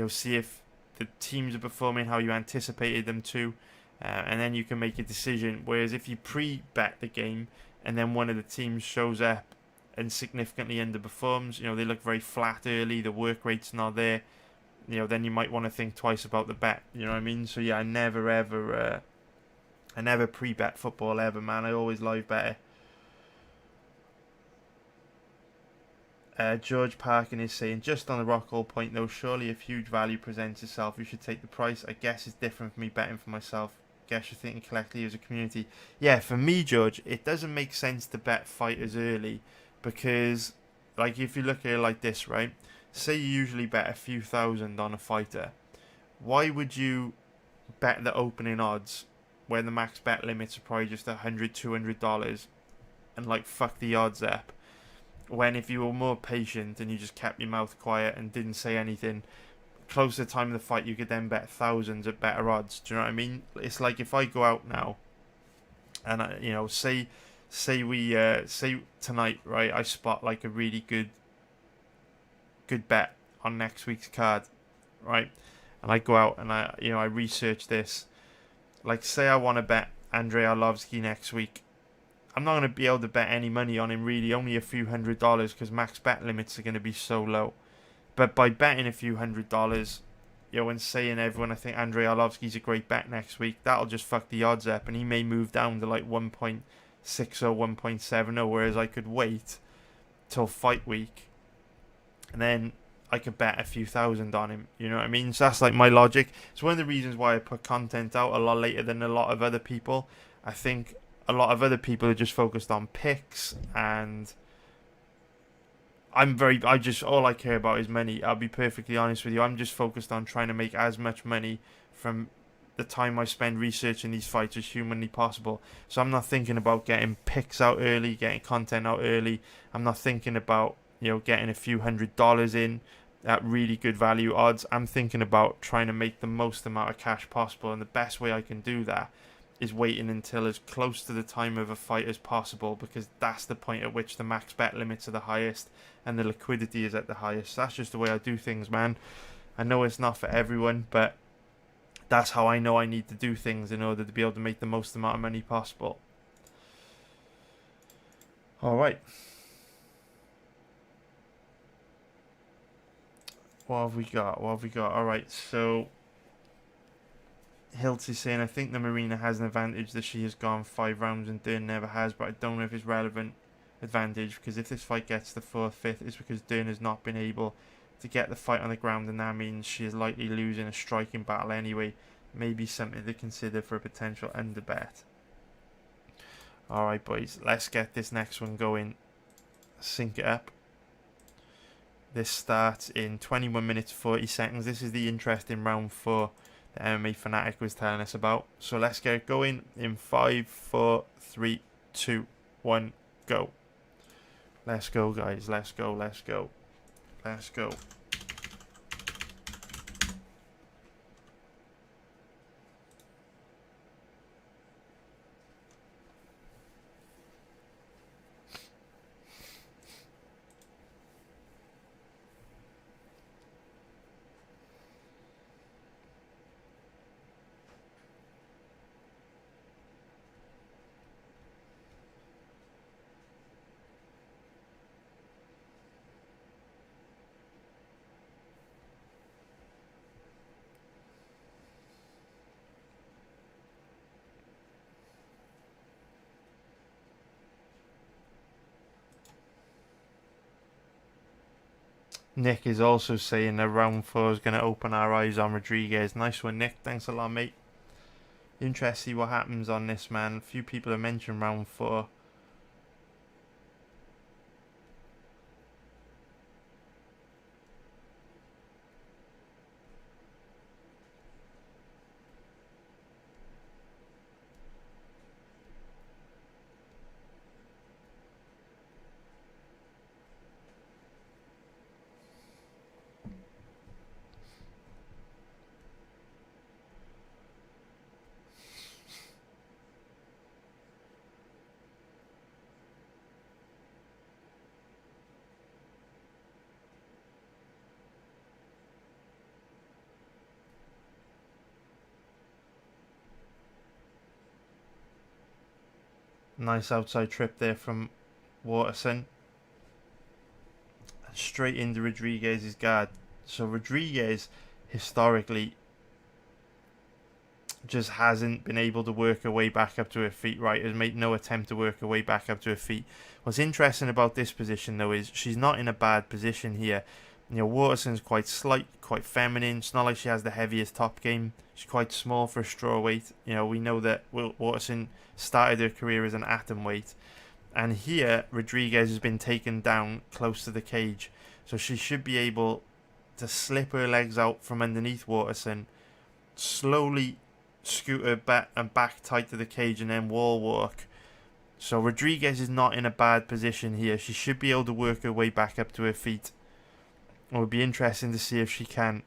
A: see if the teams are performing how you anticipated them to, and then you can make a decision. Whereas if you pre-bet the game and then one of the teams shows up and significantly underperforms, they look very flat early, the work rate's not there, then you might want to think twice about the bet. You know what I mean? So yeah, I never pre-bet football ever, man. I always live bet it. George Parkin is saying, just on the Rockall point though, surely if huge value presents itself, you should take the price. I guess it's different for me betting for myself. Guess you're thinking collectively as a community. Yeah, for me, George, it doesn't make sense to bet fighters early, because, like, if you look at it like this, right? Say you usually bet a few thousand on a fighter. Why would you bet the opening odds where the max bet limits are probably just $100, $200 and like fuck the odds up? When if you were more patient and you just kept your mouth quiet and didn't say anything, close to the time of the fight, you could then bet thousands at better odds. Do you know what I mean? It's like if I go out now and say tonight, right? I spot like a really good bet on next week's card, right? And I go out and I research this. Like, say I want to bet Andrei Arlovsky next week. I'm not going to be able to bet any money on him, really, only a few $100s, because max bet limits are going to be so low. But by betting a few $100, and saying everyone, I think Andrei Arlovsky's a great bet next week, that'll just fuck the odds up, and he may move down to like 1.60, 1.70, whereas I could wait till fight week, and then I could bet a few thousand on him. You know what I mean? So that's like my logic. It's one of the reasons why I put content out a lot later than a lot of other people. I think a lot of other people are just focused on picks, and all I care about is money. I'll be perfectly honest with you. I'm just focused on trying to make as much money from the time I spend researching these fights as humanly possible. So I'm not thinking about getting picks out early, getting content out early. I'm not thinking about, getting a few $100s in at really good value odds. I'm thinking about trying to make the most amount of cash possible, and the best way I can do that is waiting until as close to the time of a fight as possible, because that's the point at which the max bet limits are the highest and the liquidity is at the highest. That's just the way I do things, man. I know it's not for everyone, but that's how I know I need to do things in order to be able to make the most amount of money possible. Alright. What have we got? Alright, so Hilt is saying, I think the Marina has an advantage that she has gone 5 rounds and Dern never has, but I don't know if it's relevant advantage, because if this fight gets to 4th, 5th, it's because Dern has not been able to get the fight on the ground, and that means she is likely losing a striking battle anyway. Maybe something to consider for a potential underbet. Alright boys, let's get this next one going. Sync it up. This starts in 21 minutes 40 seconds. This is the interesting round 4 the MMA Fanatic was telling us about. So let's get it going in 5, 4, 3, 2, 1, go. Let's go, guys. Let's go. Nick is also saying that round 4 is going to open our eyes on Rodriguez. Nice one, Nick. Thanks a lot, mate. Interested to see what happens on this, man. A few people have mentioned round 4. Nice outside trip there from Waterson. Straight into Rodriguez's guard. So Rodriguez, historically, just hasn't been able to work her way back up to her feet, right? Has made no attempt to work her way back up to her feet. What's interesting about this position, though, is she's not in a bad position here. Waterson's quite slight, quite feminine. It's not like she has the heaviest top game. She's quite small for a strawweight. We know that Waterson started her career as an atom weight. And here, Rodriguez has been taken down close to the cage. So she should be able to slip her legs out from underneath Waterson, slowly scoot her back tight to the cage, and then wall walk. So Rodriguez is not in a bad position here. She should be able to work her way back up to her feet. It would be interesting to see if she can.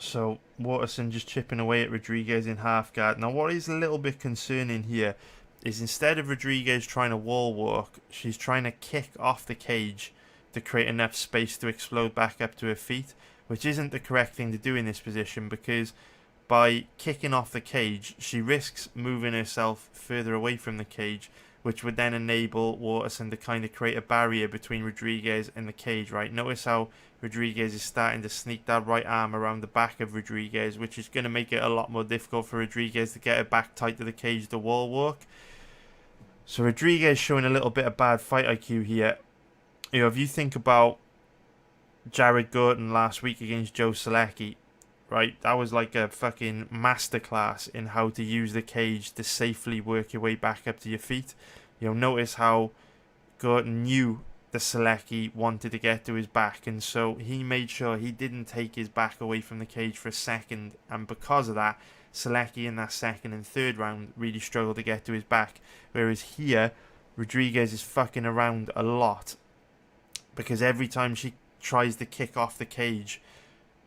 A: So Waterson just chipping away at Rodriguez in half guard. Now what is a little bit concerning here is instead of Rodriguez trying to wall walk, she's trying to kick off the cage to create enough space to explode back up to her feet, which isn't the correct thing to do in this position, because by kicking off the cage, she risks moving herself further away from the cage, which would then enable Waterson to kind of create a barrier between Rodriguez and the cage, right? Notice how Rodriguez is starting to sneak that right arm around the back of Rodriguez, which is going to make it a lot more difficult for Rodriguez to get her back tight to the cage to wall walk. So Rodriguez showing a little bit of bad fight IQ here. You know, if you think about Jared Gordon last week against Joe Selecki, right? That was like a fucking masterclass in how to use the cage to safely work your way back up to your feet. You know, notice how Gordon knew the Selecki wanted to get to his back, and so he made sure he didn't take his back away from the cage for a second, and because of that, Selecki in that second and third round really struggled to get to his back, whereas here, Rodriguez is fucking around a lot, because every time she tries to kick off the cage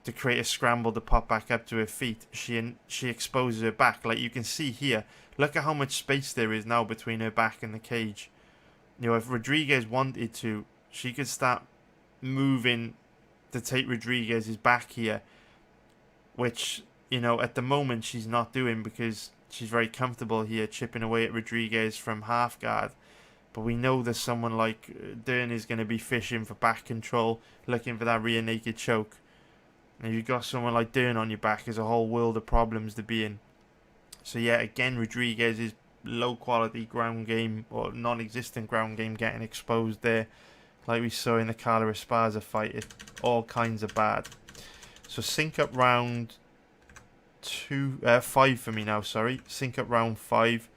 A: to create a scramble to pop back up to her feet, she exposes her back. Like you can see here, look at how much space there is now between her back and the cage. You know, if Rodriguez wanted to, she could start moving to take Rodriguez's back here, which, you know, at the moment she's not doing because she's very comfortable here chipping away at Rodriguez from half guard. But we know that someone like Dern is going to be fishing for back control, looking for that rear naked choke. And if you've got someone like Dern on your back, there's a whole world of problems to be in. So yeah, again, Rodriguez's low quality ground game, or non-existent ground game, getting exposed there. Like we saw in the Carla Esparza fight, it's all kinds of bad. So sync up round 5 for me now, sorry. Sync up round 5,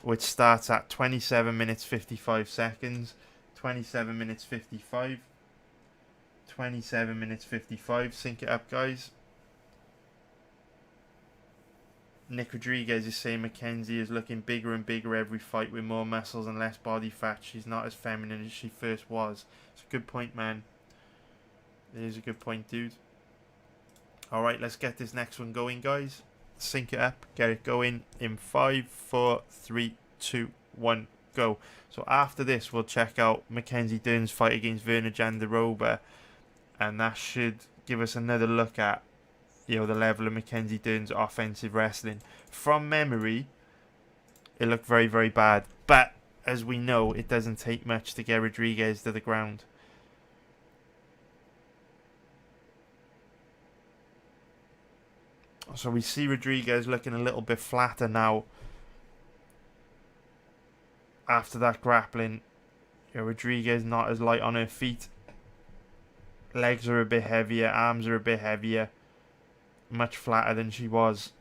A: which starts at 27 minutes 55 seconds. 27 minutes 55. 27 minutes 55. Sync it up, guys. Nick Rodriguez is saying Mackenzie is looking bigger and bigger every fight with more muscles and less body fat. She's not as feminine as she first was. It's a good point, man. It is a good point, dude. Alright, let's get this next one going, guys. Sync it up. Get it going in 5, 4, 3, 2, 1, go. So after this, we'll check out Mackenzie Dern's fight against Virna Jandiroba. And that should give us another look at, you know, the level of Mackenzie Dern's offensive wrestling. From memory, it looked very, very bad. But, as we know, it doesn't take much to get Rodriguez to the ground. So we see Rodriguez looking a little bit flatter now. After that grappling, you know, Rodriguez not as light on her feet. Legs are a bit heavier, arms are a bit heavier. Much flatter than she was.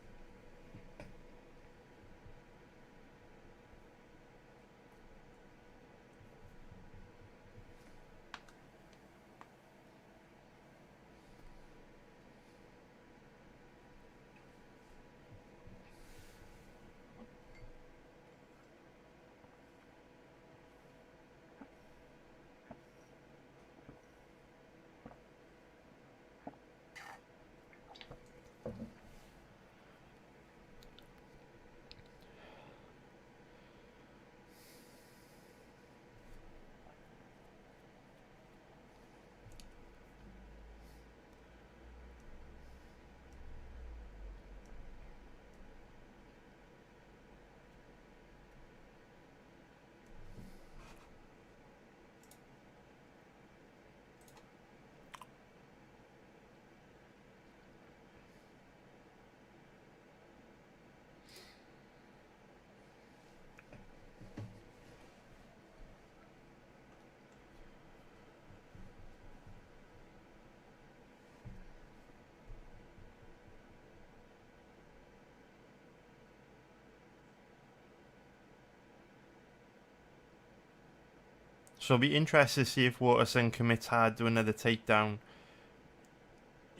A: So it'll be interesting to see if Waterson commits hard to another takedown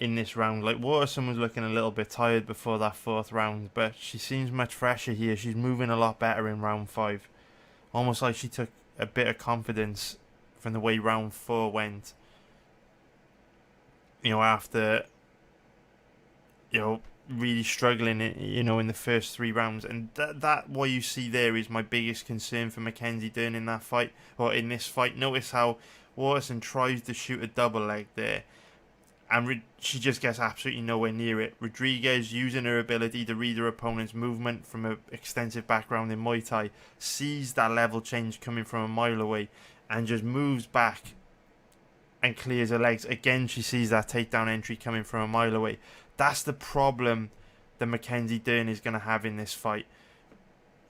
A: in this round. Like, Waterson was looking a little bit tired before that 4th round, but she seems much fresher here. She's moving a lot better in round 5. Almost like she took a bit of confidence from the way round 4 went. You know, after really struggling, in the first 3 rounds. And that what you see there is my biggest concern for Mackenzie Dern in that fight, or in this fight. Notice how Waterson tries to shoot a double leg there, and she just gets absolutely nowhere near it. Rodriguez, using her ability to read her opponent's movement from an extensive background in Muay Thai, sees that level change coming from a mile away and just moves back and clears her legs. Again, she sees that takedown entry coming from a mile away. That's the problem that Mackenzie Dern is going to have in this fight.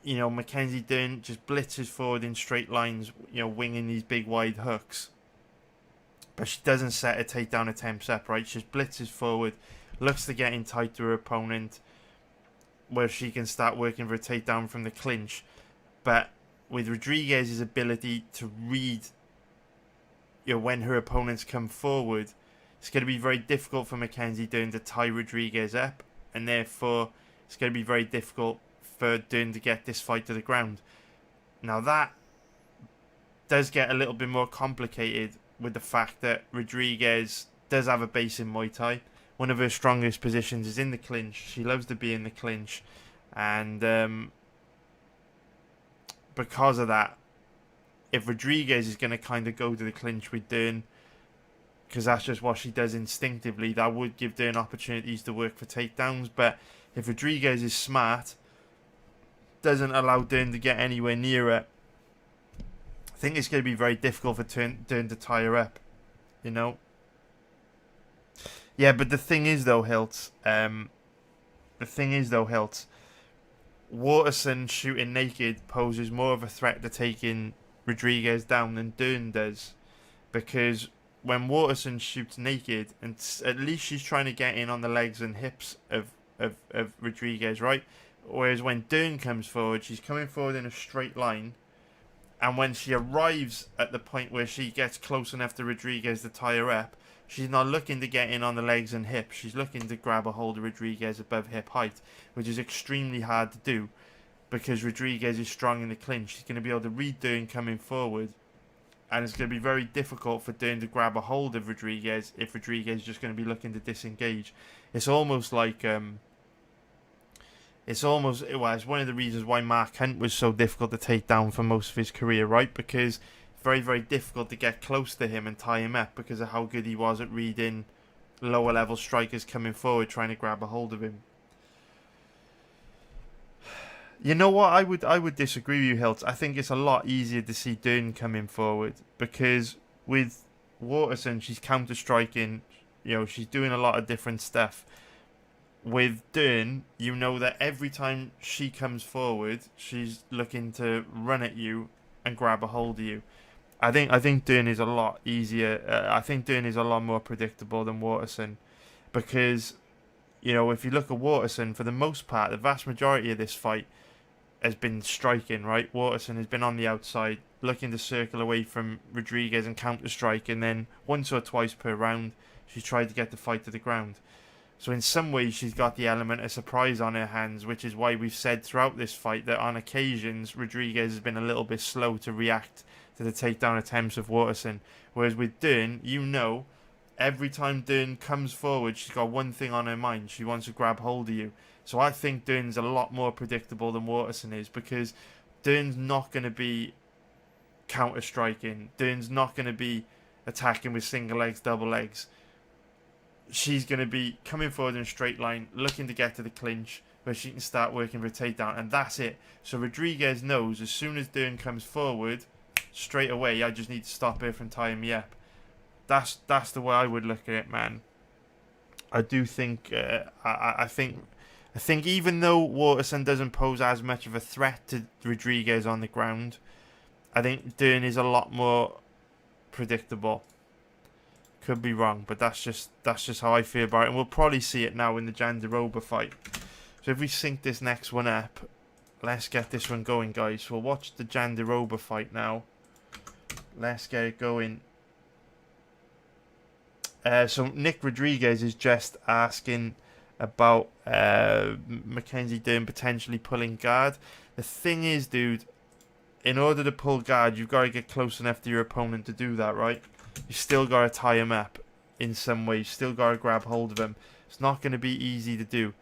A: Mackenzie Dern just blitzes forward in straight lines, winging these big wide hooks. But she doesn't set her takedown attempts up, right? She just blitzes forward, looks to get in tight to her opponent, where she can start working for a takedown from the clinch. But with Rodriguez's ability to read, when her opponents come forward, it's going to be very difficult for Mackenzie Dern to tie Rodriguez up, and therefore it's going to be very difficult for Dern to get this fight to the ground. Now that does get a little bit more complicated with the fact that Rodriguez does have a base in Muay Thai. One of her strongest positions is in the clinch. She loves to be in the clinch, and because of that, if Rodriguez is going to kind of go to the clinch with Dern, because that's just what she does instinctively, that would give Dern opportunities to work for takedowns. But if Rodriguez is smart, doesn't allow Dern to get anywhere near her, I think it's going to be very difficult for Dern to tie her up, Yeah, but the thing is though, Hiltz, Waterson shooting naked poses more of a threat to taking Rodriguez down than Dern does, because when Waterson shoots naked, and at least she's trying to get in on the legs and hips of Rodriguez, right? Whereas when Dern comes forward, she's coming forward in a straight line, and when she arrives at the point where she gets close enough to Rodriguez to tie her up, she's not looking to get in on the legs and hips. She's looking to grab a hold of Rodriguez above hip height, which is extremely hard to do because Rodriguez is strong in the clinch. She's going to be able to read Dern coming forward, and it's going to be very difficult for Dern to grab a hold of Rodriguez if Rodriguez is just going to be looking to disengage. It's almost like it's one of the reasons why Mark Hunt was so difficult to take down for most of his career, right? Because it's very, very difficult to get close to him and tie him up because of how good he was at reading lower level strikers coming forward trying to grab a hold of him. You know what? I would disagree with you, Hiltz. I think it's a lot easier to see Dern coming forward because with Waterson, she's counter striking. She's doing a lot of different stuff. With Dern, you know that every time she comes forward, she's looking to run at you and grab a hold of you. I think Dern is a lot easier. I think Dern is a lot more predictable than Waterson, because if you look at Waterson, for the most part, the vast majority of this fight has been striking. Right, Waterson has been on the outside, looking to circle away from Rodriguez and counter strike, and then once or twice per round, she's tried to get the fight to the ground. So in some ways, she's got the element of surprise on her hands, which is why we've said throughout this fight that on occasions, Rodriguez has been a little bit slow to react to the takedown attempts of Waterson. Whereas with Dern, every time Dern comes forward, she's got one thing on her mind. She wants to grab hold of you. So I think Dern's a lot more predictable than Waterson is, because Dern's not going to be counter-striking. Dern's not going to be attacking with single legs, double legs. She's going to be coming forward in a straight line, looking to get to the clinch, where she can start working for a takedown, and that's it. So Rodriguez knows as soon as Dern comes forward, straight away, I just need to stop her from tying me up. That's the way I would look at it, man. I do think, I think even though Waterson doesn't pose as much of a threat to Rodriguez on the ground, I think Dern is a lot more predictable. Could be wrong, but that's just how I feel about it, and we'll probably see it now in the Jandiroba fight. So if we sync this next one up, let's get this one going, guys. We'll watch the Jandiroba fight now. Let's get it going. So Nick Rodriguez is just asking about Mackenzie Dern potentially pulling guard. The thing is, dude, in order to pull guard, you've got to get close enough to your opponent to do that, right? You still got to tie him up in some way. You still got to grab hold of him. It's not going to be easy to do.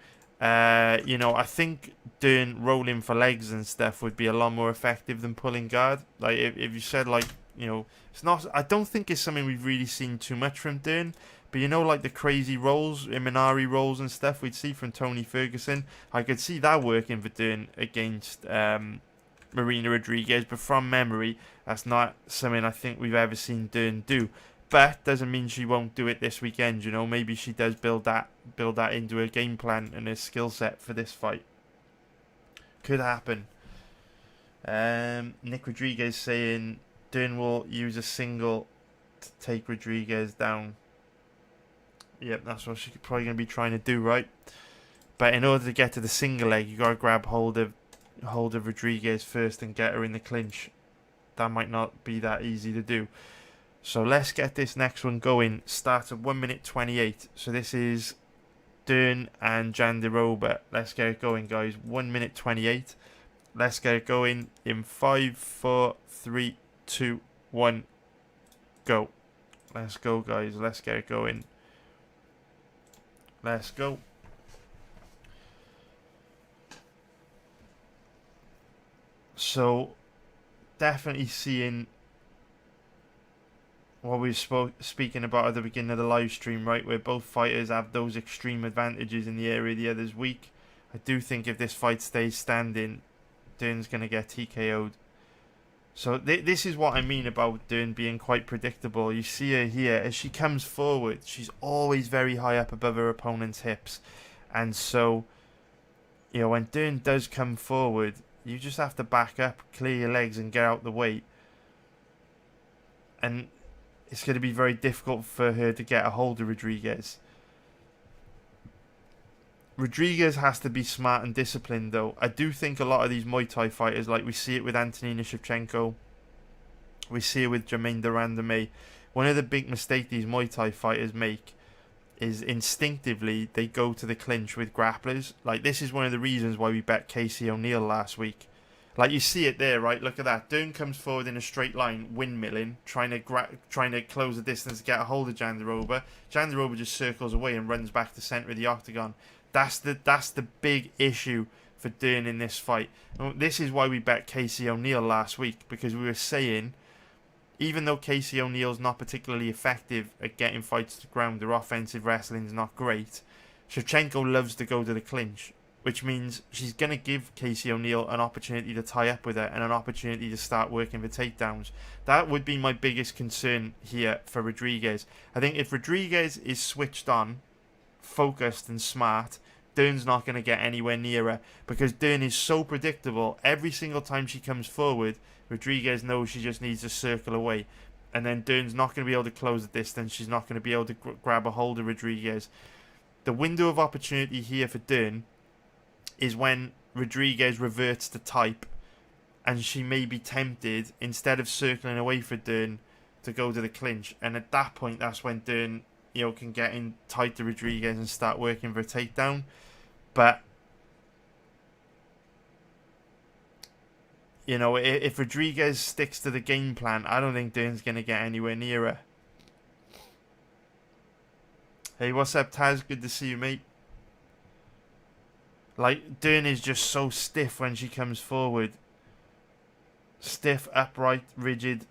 A: You know, I think doing rolling for legs and stuff would be a lot more effective than pulling guard. Like if you said like, you know, it's not. I don't think it's something we've really seen too much from Dern. But you know, like the crazy rolls, Imanari rolls and stuff we'd see from Tony Ferguson. I could see that working for Dern against Marina Rodriguez. But from memory, that's not something I think we've ever seen Dern do. But doesn't mean she won't do it this weekend. You know, maybe she does build that into her game plan and her skill set for this fight. Could happen. Nick Rodriguez saying Dern will use a single to take Rodriguez down. Yep, that's what she's probably going to be trying to do, right? But in order to get to the single leg, you got to grab hold of Rodriguez first and get her in the clinch. That might not be that easy to do. So let's get this next one going. Starts at 1 minute 28. So this is Dern and Jandiroba. Let's get it going, guys. 1 minute 28. Let's get it going in 5, 4, 3, 2, 1, go. Let's go, guys. Let's get it going. Let's go. So definitely seeing what we were speaking about at the beginning of the live stream, right, where both fighters have those extreme advantages in the area the other's weak. I do think if this fight stays standing, Dern's going to get TKO'd. So this is what I mean about Dern being quite predictable. You see her here, as she comes forward, she's always very high up above her opponent's hips. And so, you know, when Dern does come forward, you just have to back up, clear your legs and get out the way. And it's going to be very difficult for her to get a hold of Rodriguez. Rodriguez has to be smart and disciplined, though. I do think a lot of these Muay Thai fighters, like we see it with Antonina Shevchenko, we see it with Jermaine Durandame, one of the big mistakes these Muay Thai fighters make is instinctively they go to the clinch with grapplers. Like, this is one of the reasons why we bet Casey O'Neill last week. Like, you see it there, right? Look at that. Dern comes forward in a straight line, windmilling, trying to close the distance to get a hold of Jandiroba. Jandiroba just circles away and runs back to center of the octagon. That's the big issue for Dern in this fight. This is why we bet Casey O'Neill last week, because we were saying, even though Casey O'Neill's not particularly effective at getting fights to the ground, their offensive wrestling's not great, Shevchenko loves to go to the clinch, which means she's going to give Casey O'Neill an opportunity to tie up with her and an opportunity to start working for takedowns. That would be my biggest concern here for Rodriguez. I think if Rodriguez is switched on, focused and smart, Dern's not going to get anywhere near her, because Dern is so predictable. Every single time she comes forward, Rodriguez knows she just needs to circle away, and then Dern's not going to be able to close the distance. She's not going to be able to grab a hold of Rodriguez. The window of opportunity here for Dern is when Rodriguez reverts to type, and she may be tempted, instead of circling away for Dern, to go to the clinch. And at that point, that's when Dern, you know, can get in tight to Rodriguez and start working for a takedown. But, you know, if Rodriguez sticks to the game plan, I don't think Dern's going to get anywhere near her. Hey, what's up, Taz? Good to see you, mate. Like, Dern is just so stiff when she comes forward. Stiff, upright, rigid.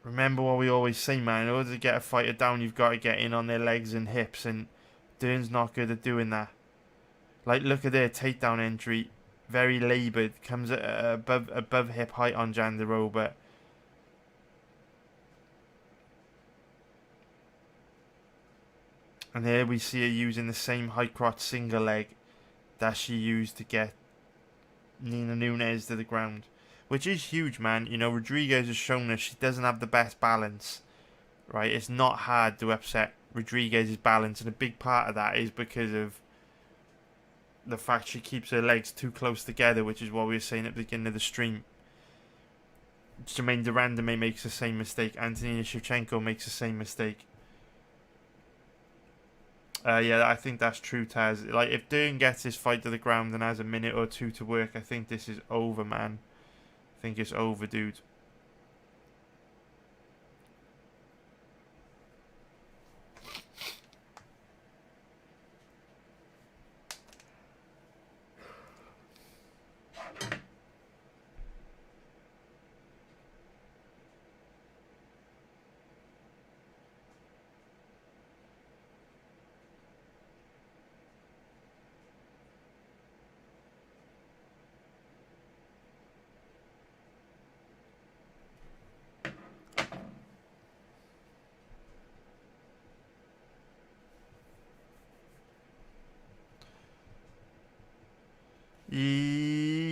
A: Remember what we always say, man. In order to get a fighter down, you've got to get in on their legs and hips, and Dern's not good at doing that. Like, look at their takedown entry. Very laboured. Comes at above hip height on Jandiroba. And here we see her using the same high crotch single leg that she used to get Nina Nunes to the ground. Which is huge, man. You know, Rodriguez has shown us she doesn't have the best balance. Right? It's not hard to upset Rodriguez's balance. And a big part of that is because of the fact she keeps her legs too close together, which is what we were saying at the beginning of the stream. Jermaine Durandame makes the same mistake. Antonina Shevchenko makes the same mistake. Yeah, I think that's true, Taz. Like, if Dern gets his fight to the ground and has a minute or two to work, I think this is over, man. I think it's over, dude.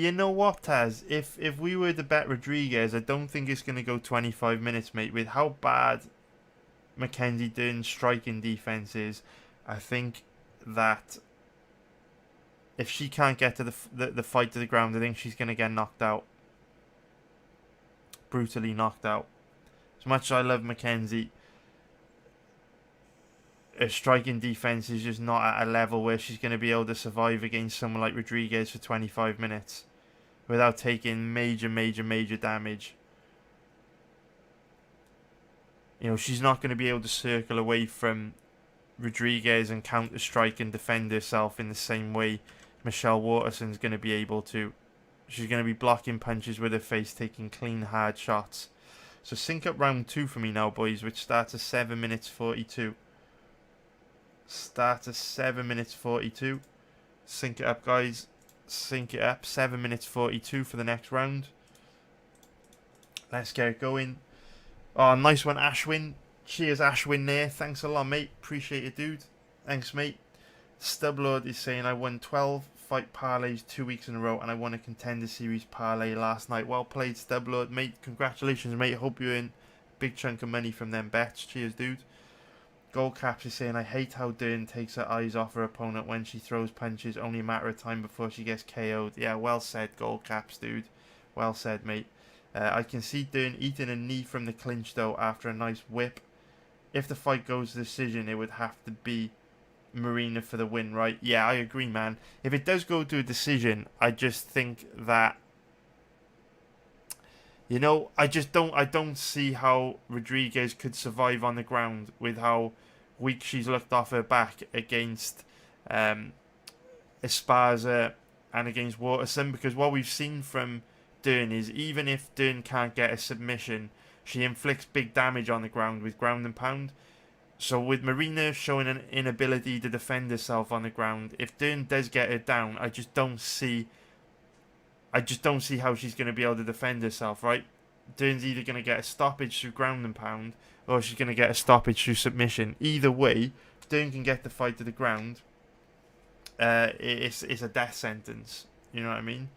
A: you know what, Taz? If we were to bet Rodriguez, I don't think it's going to go 25 minutes, mate. With how bad Mackenzie Dern's striking defense is, I think that if she can't get to the fight to the ground, I think she's going to get knocked out. Brutally knocked out. As much as I love Mackenzie, her striking defense is just not at a level where she's going to be able to survive against someone like Rodriguez for 25 minutes without taking major damage. You know, she's not going to be able to circle away from Rodriguez and counter-strike and defend herself in the same way Michelle Waterson's going to be able to. She's going to be blocking punches with her face, taking clean, hard shots. So sync up round 2 for me now, boys, which starts at 7 minutes 42. Start at 7 minutes 42. Sync it up, guys. Sync it up. 7 minutes 42 for the next round. Let's get it going. Oh, nice one, Ashwin. Cheers, Ashwin there. Thanks a lot, mate. Appreciate it, dude. Thanks, mate. Stublord is saying, I won 12 fight parlays 2 weeks in a row and I won a Contender Series parlay last night. Well played, Stublord, mate. Congratulations, mate. Hope you earn a big chunk of money from them bets. Cheers, dude. Gold Caps is saying, I hate how Dern takes her eyes off her opponent when she throws punches. Only a matter of time before she gets KO'd. Yeah, well said, Gold Caps, dude. Well said, mate. I can see Dern eating a knee from the clinch, though, after a nice whip. If the fight goes to decision, it would have to be Marina for the win, right? Yeah, I agree, man. If it does go to a decision, I just think that, you know, I don't see how Rodriguez could survive on the ground with how weak she's looked off her back against Esparza and against Waterson, because what we've seen from Dern is even if Dern can't get a submission, she inflicts big damage on the ground with ground and pound. So with Marina showing an inability to defend herself on the ground, if Dern does get her down, I just don't see how she's going to be able to defend herself, right? Dern's either going to get a stoppage through ground and pound, or she's going to get a stoppage through submission. Either way, if Dern can get the fight to the ground, it's a death sentence. You know what I mean?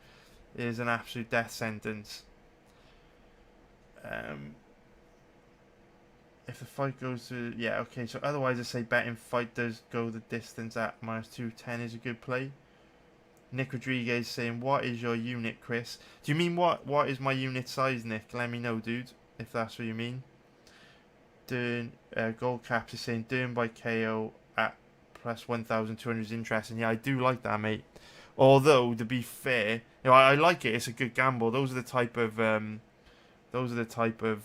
A: It is an absolute death sentence. If the fight goes to... Yeah, okay, so otherwise I say betting fight does go the distance at -210 is a good play. Nick Rodriguez saying, what is your unit, Chris? Do you mean what is my unit size, Nick? Let me know, dude, if that's what you mean. Dern, Gold Caps is saying, Dern by KO at plus 1,200 is interesting. Yeah, I do like that, mate. Although, to be fair, you know, I like it. It's a good gamble. Those are the type of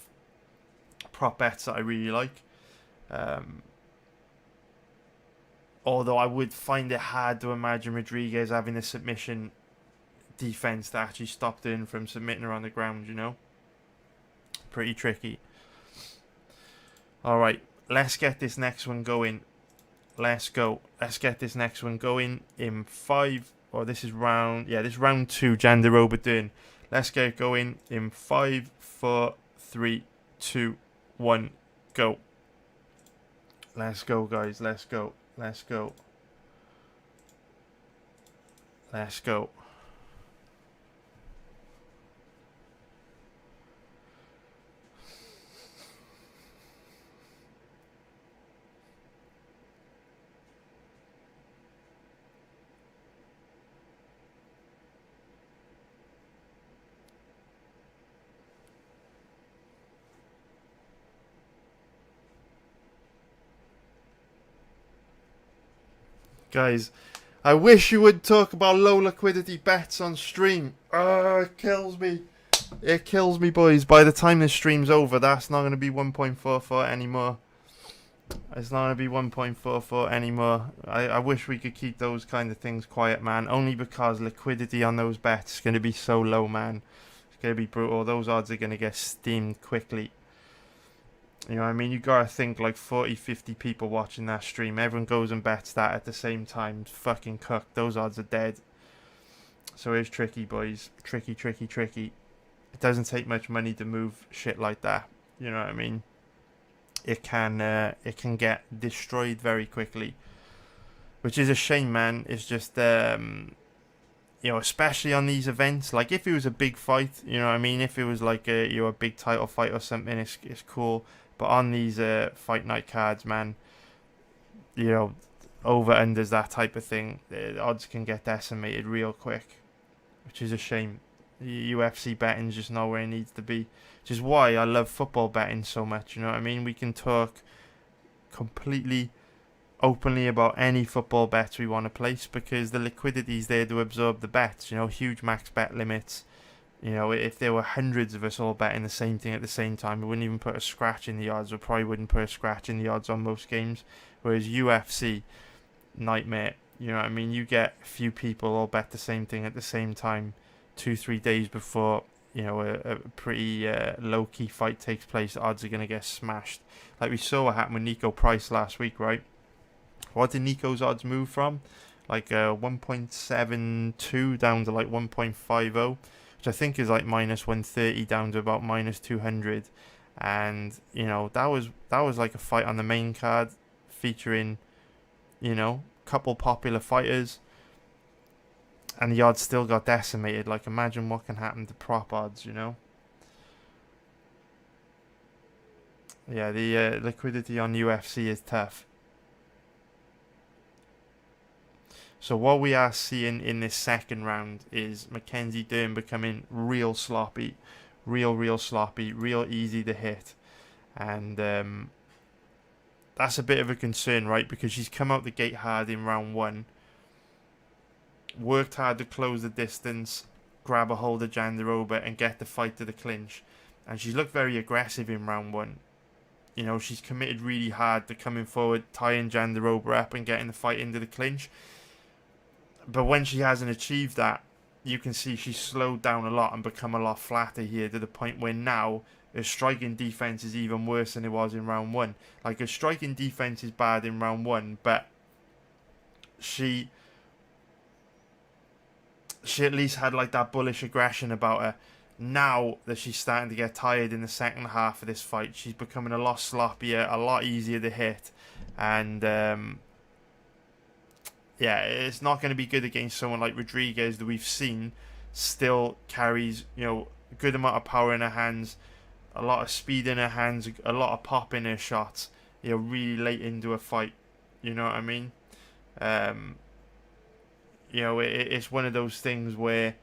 A: prop bets that I really like. Although I would find it hard to imagine Rodriguez having a submission defense that actually stopped Dern from submitting her on the ground, you know? Pretty tricky. Alright, let's get this next one going. Let's go. Let's get this next one going in 5... Or this is round... Yeah, this is round 2, Jandiroba Dern. Let's get it going in 5, 4, 3, 2, 1, go. Let's go, guys. Let's go. Let's go. Let's go. Guys, I wish you would talk about low liquidity bets on stream. It kills me. It kills me, boys. By the time this stream's over, that's not going to be 1.44 anymore. It's not going to be 1.44 anymore. I wish we could keep those kind of things quiet, man. Only because liquidity on those bets is going to be so low, man. It's going to be brutal. Those odds are going to get steamed quickly. You know what I mean? You gotta think like 40, 50 people watching that stream. Everyone goes and bets that at the same time. Fucking cooked. Those odds are dead. So it's tricky, boys. Tricky, tricky, tricky. It doesn't take much money to move shit like that. You know what I mean? It can get destroyed very quickly. Which is a shame, man. It's just, you especially on these events. Like if it was a big fight, you know what I mean. If it was like a big title fight or something, it's cool. But on these fight night cards, man, you know, over unders, that type of thing, the odds can get decimated real quick, which is a shame. UFC betting's just not where it needs to be, which is why I love football betting so much. You know what I mean? We can talk completely openly about any football bets we want to place because the liquidity is there to absorb the bets. Huge max bet limits. If there were hundreds of us all betting the same thing at the same time, we wouldn't even put a scratch in the odds, or probably wouldn't put a scratch in the odds on most games. Whereas UFC, nightmare. You know what I mean? You get a few people all bet the same thing at the same time 2-3 days before a pretty low-key fight takes place. The odds are going to get smashed. Like we saw what happened with Nico Price last week, right? What did Nico's odds move from? Like 1.72 down to like 1.50, which I think is like minus 130 down to about minus 200. And that was like a fight on the main card featuring couple popular fighters, and the odds still got decimated. Like imagine what can happen to prop odds. Yeah, the liquidity on UFC is tough. So what we are seeing in this second round is Mackenzie Dern becoming real sloppy, real sloppy, real easy to hit. And that's a bit of a concern, right? Because she's come out the gate hard in round one, worked hard to close the distance, grab a hold of Jandiroba and get the fight to the clinch. And she's looked very aggressive in round one. She's committed really hard to coming forward, tying Jandiroba up and getting the fight into the clinch. But when she hasn't achieved that, you can see she's slowed down a lot and become a lot flatter here, to the point where now her striking defense is even worse than it was in round one. Like her striking defense is bad in round one, but she at least had like that bullish aggression about her. Now that she's starting to get tired in the second half of this fight, she's becoming a lot sloppier, a lot easier to hit, and yeah, it's not going to be good against someone like Rodriguez that we've seen still carries, a good amount of power in her hands, a lot of speed in her hands, a lot of pop in her shots, really late into a fight. You know what I mean? It's one of those things where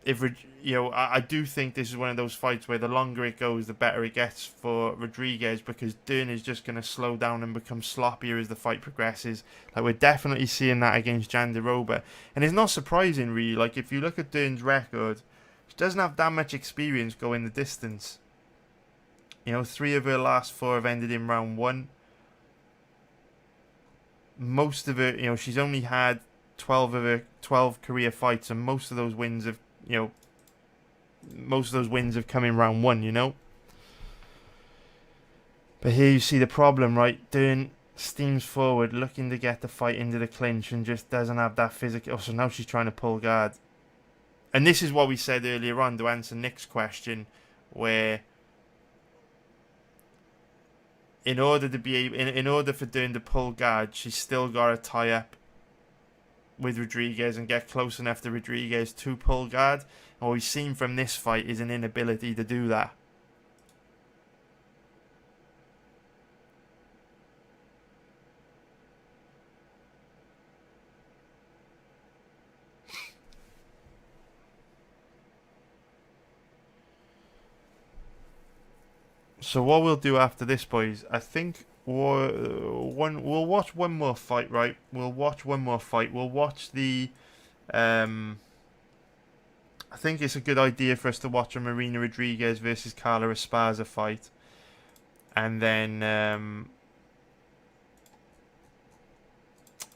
A: I do think this is one of those fights where the longer it goes, the better it gets for Rodriguez, because Dern is just going to slow down and become sloppier as the fight progresses. Like we're definitely seeing that against Jandiroba, and it's not surprising really. Like if you look at Dern's record, she doesn't have that much experience going the distance. 3 of her last 4 have ended in round 1. Most of her, she's only had 12 of her 12 career fights, and most of those wins have come in round 1, But here you see the problem, right? Dern steams forward, looking to get the fight into the clinch, and just doesn't have that physical. So now she's trying to pull guard. And this is what we said earlier on to answer Nick's question, where in order to be able, in order for Dern to pull guard, she's still got to tie up with Rodriguez and get close enough to Rodriguez to pull guard. And what we've seen from this fight is an inability to do that. So what we'll do after this, boys, I think we'll watch one more fight, right? We'll watch one more fight. We'll watch the I think it's a good idea for us to watch a Marina Rodriguez versus Carla Esparza fight. And then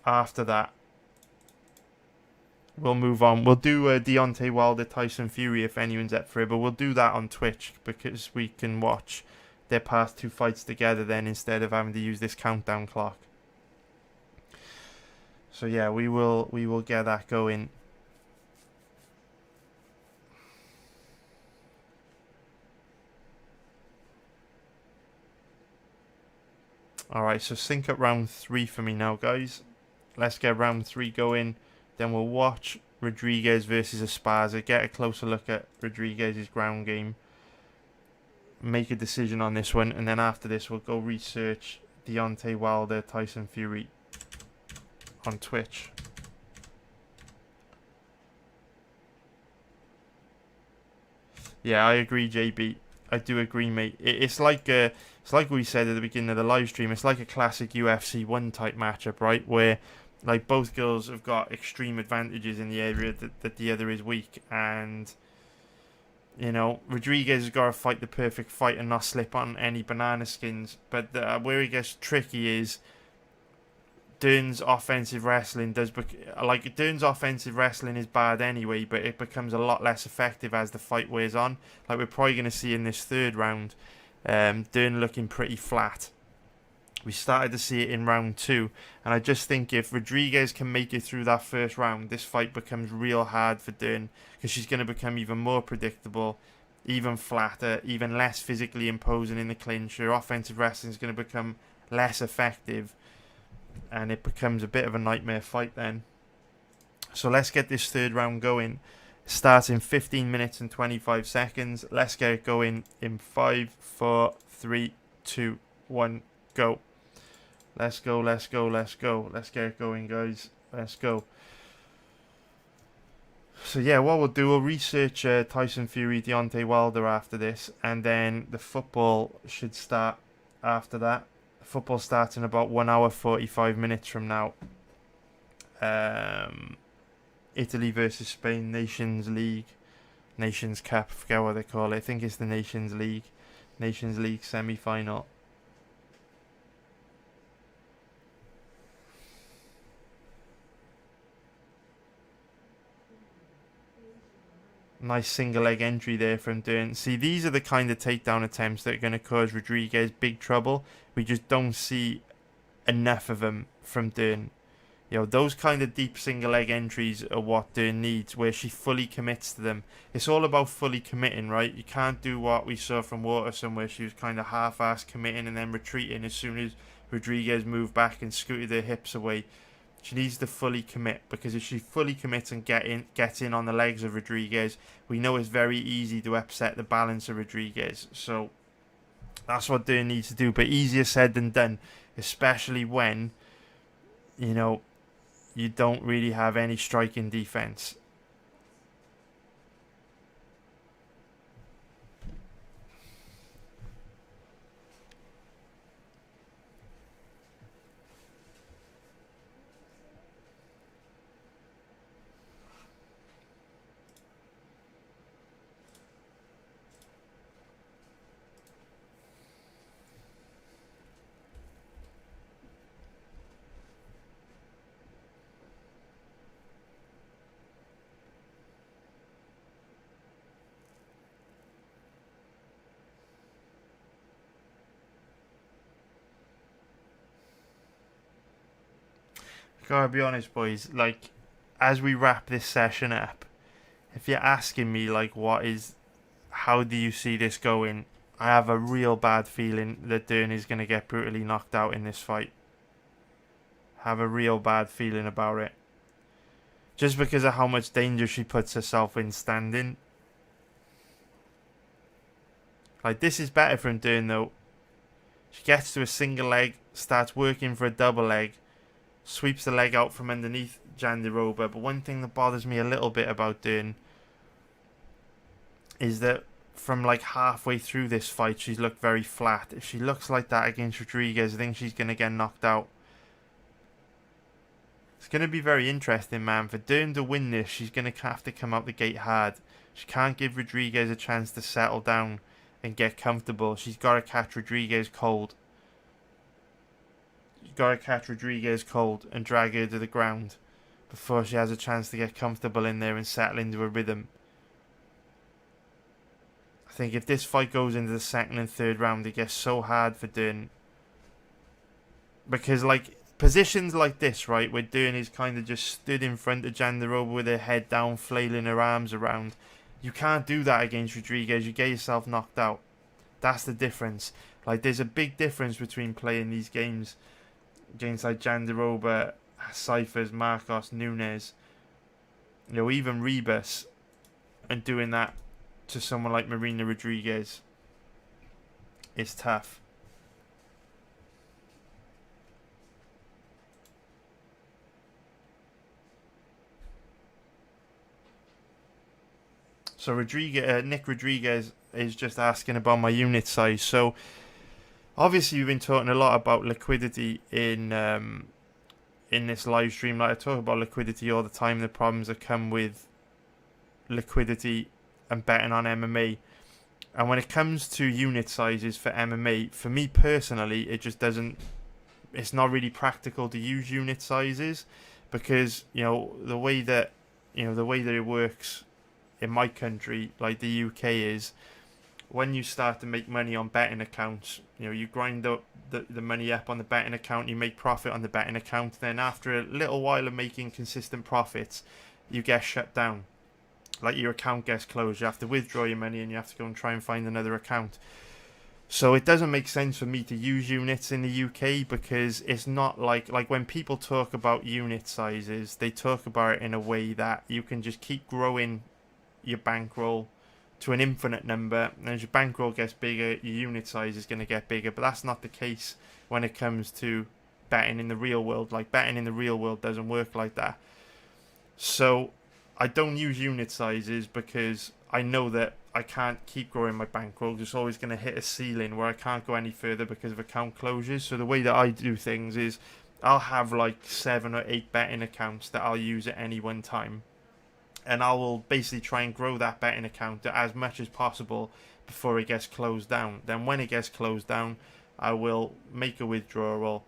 A: after that, we'll move on. We'll do Deontay Wilder, Tyson Fury if anyone's up for it. But we'll do that on Twitch because we can watch their past 2 fights together then, instead of having to use this countdown clock. So yeah, we will get that going. Alright, so sync up round 3 for me now, guys. Let's get round 3 going. Then we'll watch Rodriguez versus Esparza, get a closer look at Rodriguez's ground game, make a decision on this one, and then after this we'll go research Deontay Wilder, Tyson Fury on Twitch. Yeah, I agree, JB. I do agree, mate. It's like we said at the beginning of the live stream. It's like a classic UFC 1 type matchup, right? Where like both girls have got extreme advantages in the area that the other is weak, and you know Rodriguez has got to fight the perfect fight and not slip on any banana skins. But where it gets tricky is Dern's offensive wrestling Dern's offensive wrestling is bad anyway, but it becomes a lot less effective as the fight wears on. Like we're probably going to see in this third round, Dern looking pretty flat. We started to see it in round 2, and I just think if Rodriguez can make it through that first round, this fight becomes real hard for Dern, because she's going to become even more predictable, even flatter, even less physically imposing in the clinch. Her offensive wrestling is going to become less effective, and it becomes a bit of a nightmare fight then. So let's get this third round going. Starts in 15 minutes and 25 seconds. Let's get it going in 5, 4, 3, 2, 1, go. Let's go, let's go, let's go. Let's get it going, guys. Let's go. So yeah, what we'll do, we'll research Tyson Fury, Deontay Wilder after this, and then the football should start after that. Football starts in about 1 hour 45 minutes from now. Italy versus Spain, Nations League, Nations Cup, I forget what they call it. I think it's the Nations League semi-final. Nice single leg entry there from Dern. See, these are the kind of takedown attempts that are going to cause Rodriguez big trouble. We just don't see enough of them from Dern. You know, those kind of deep single leg entries are what Dern needs, where she fully commits to them. It's all about fully committing, right? You can't do what we saw from Waterson, where she was kind of half-assed committing and then retreating as soon as Rodriguez moved back and scooted her hips away. She needs to fully commit, because if she fully commits and gets in on the legs of Rodriguez, we know it's very easy to upset the balance of Rodriguez. So that's what Dern needs to do, but easier said than done, especially when, you know, you don't really have any striking defense. Gotta be honest, boys, like, as we wrap this session up, if you're asking me, like, how do you see this going, I have a real bad feeling that Dern is going to get brutally knocked out in this fight. Have a real bad feeling about it. Just because of how much danger she puts herself in standing. Like, this is better from Dern, though. She gets to a single leg, starts working for a double leg, sweeps the leg out from underneath Jandiroba. But one thing that bothers me a little bit about Dern is that from like halfway through this fight, she's looked very flat. If she looks like that against Rodriguez, I think she's going to get knocked out. It's going to be very interesting, man. For Dern to win this, she's going to have to come out the gate hard. She can't give Rodriguez a chance to settle down and get comfortable. She's got to catch Rodriguez cold. Got to catch Rodriguez cold and drag her to the ground before she has a chance to get comfortable in there and settle into a rhythm. I think if this fight goes into the second and third round, it gets so hard for Dern, because like positions like this, right, where Dern is kind of just stood in front of Jandiroba with her head down, flailing her arms around, you can't do that against Rodriguez. You get yourself knocked out. That's the difference. Like, there's a big difference between playing these games against like Jandiroba, Cyphers, Marcos, Nunes, You know, even Rebus, and doing that to someone like Marina Rodriguez is tough. So Nick Rodriguez is just asking about my unit size. So obviously we've been talking a lot about liquidity in this live stream. Like I talk about liquidity all the time, the problems that come with liquidity and betting on MMA. And when it comes to unit sizes for MMA, for me personally, it just doesn't. It's not really practical to use unit sizes because the way that it works in my country, like the UK, is when you start to make money on betting accounts, you grind up the money up on the betting account, you make profit on the betting account, then after a little while of making consistent profits, you get shut down. Like your account gets closed, you have to withdraw your money and you have to go and try and find another account. So it doesn't make sense for me to use units in the UK because it's not like when people talk about unit sizes, they talk about it in a way that you can just keep growing your bankroll to an infinite number, and as your bankroll gets bigger, your unit size is going to get bigger. But that's not the case when it comes to betting in the real world. Like, betting in the real world doesn't work like that. So I don't use unit sizes because I know that I can't keep growing my bankroll. It's always going to hit a ceiling where I can't go any further because of account closures. So the way that I do things is I'll have like 7 or 8 betting accounts that I'll use at any one time. And I will basically try and grow that betting account as much as possible before it gets closed down. Then when it gets closed down, I will make a withdrawal,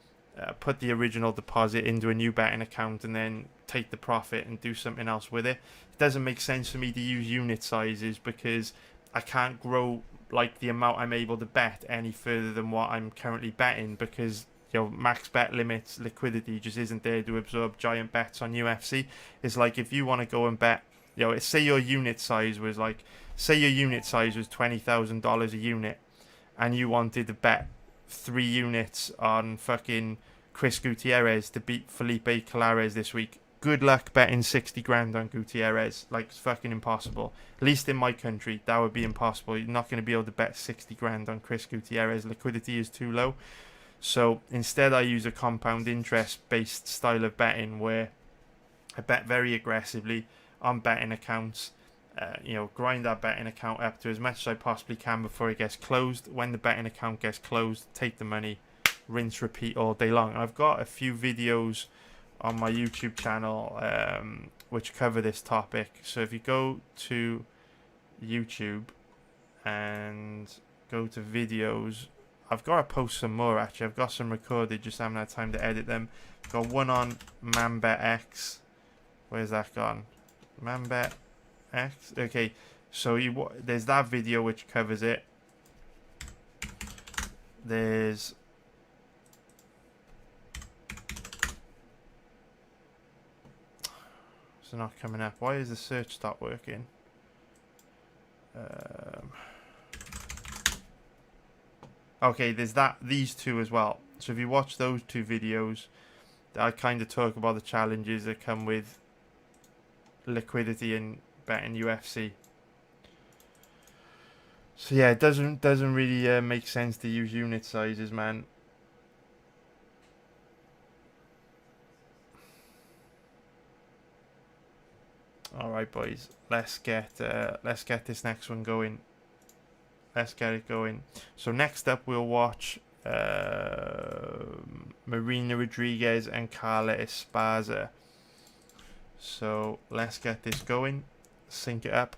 A: put the original deposit into a new betting account, and then take the profit and do something else with it. It doesn't make sense for me to use unit sizes because I can't grow like the amount I'm able to bet any further than what I'm currently betting because max bet limits, liquidity just isn't there to absorb giant bets on UFC. It's like if you want to go and bet, say your unit size was $20,000 a unit, and you wanted to bet 3 units on fucking Chris Gutierrez to beat Felipe Colares this week. Good luck betting 60 grand on Gutierrez. Like, it's fucking impossible. At least in my country, that would be impossible. You're not going to be able to bet 60 grand on Chris Gutierrez. Liquidity is too low. So instead I use a compound interest based style of betting where I bet very aggressively on betting accounts, grind that betting account up to as much as I possibly can before it gets closed. When the betting account gets closed, take the money, rinse, repeat all day long. And I've got a few videos on my YouTube channel which cover this topic. So if you go to YouTube and go to videos, I've got to post some more actually. I've got some recorded, just haven't had time to edit them. I've got one on Mambet X. Where's that gone? Mambet X. Okay, so there's that video which covers it. There's it's not coming up. Why is the search stop working? Okay, there's these two as well. So if you watch those 2 videos, I kind of talk about the challenges that come with liquidity and betting UFC. So yeah, it doesn't really make sense to use unit sizes, man. All right, boys, let's get this next one going. Let's get it going. So next up, we'll watch Marina Rodriguez and Carla Esparza. So let's get this going. Sync it up.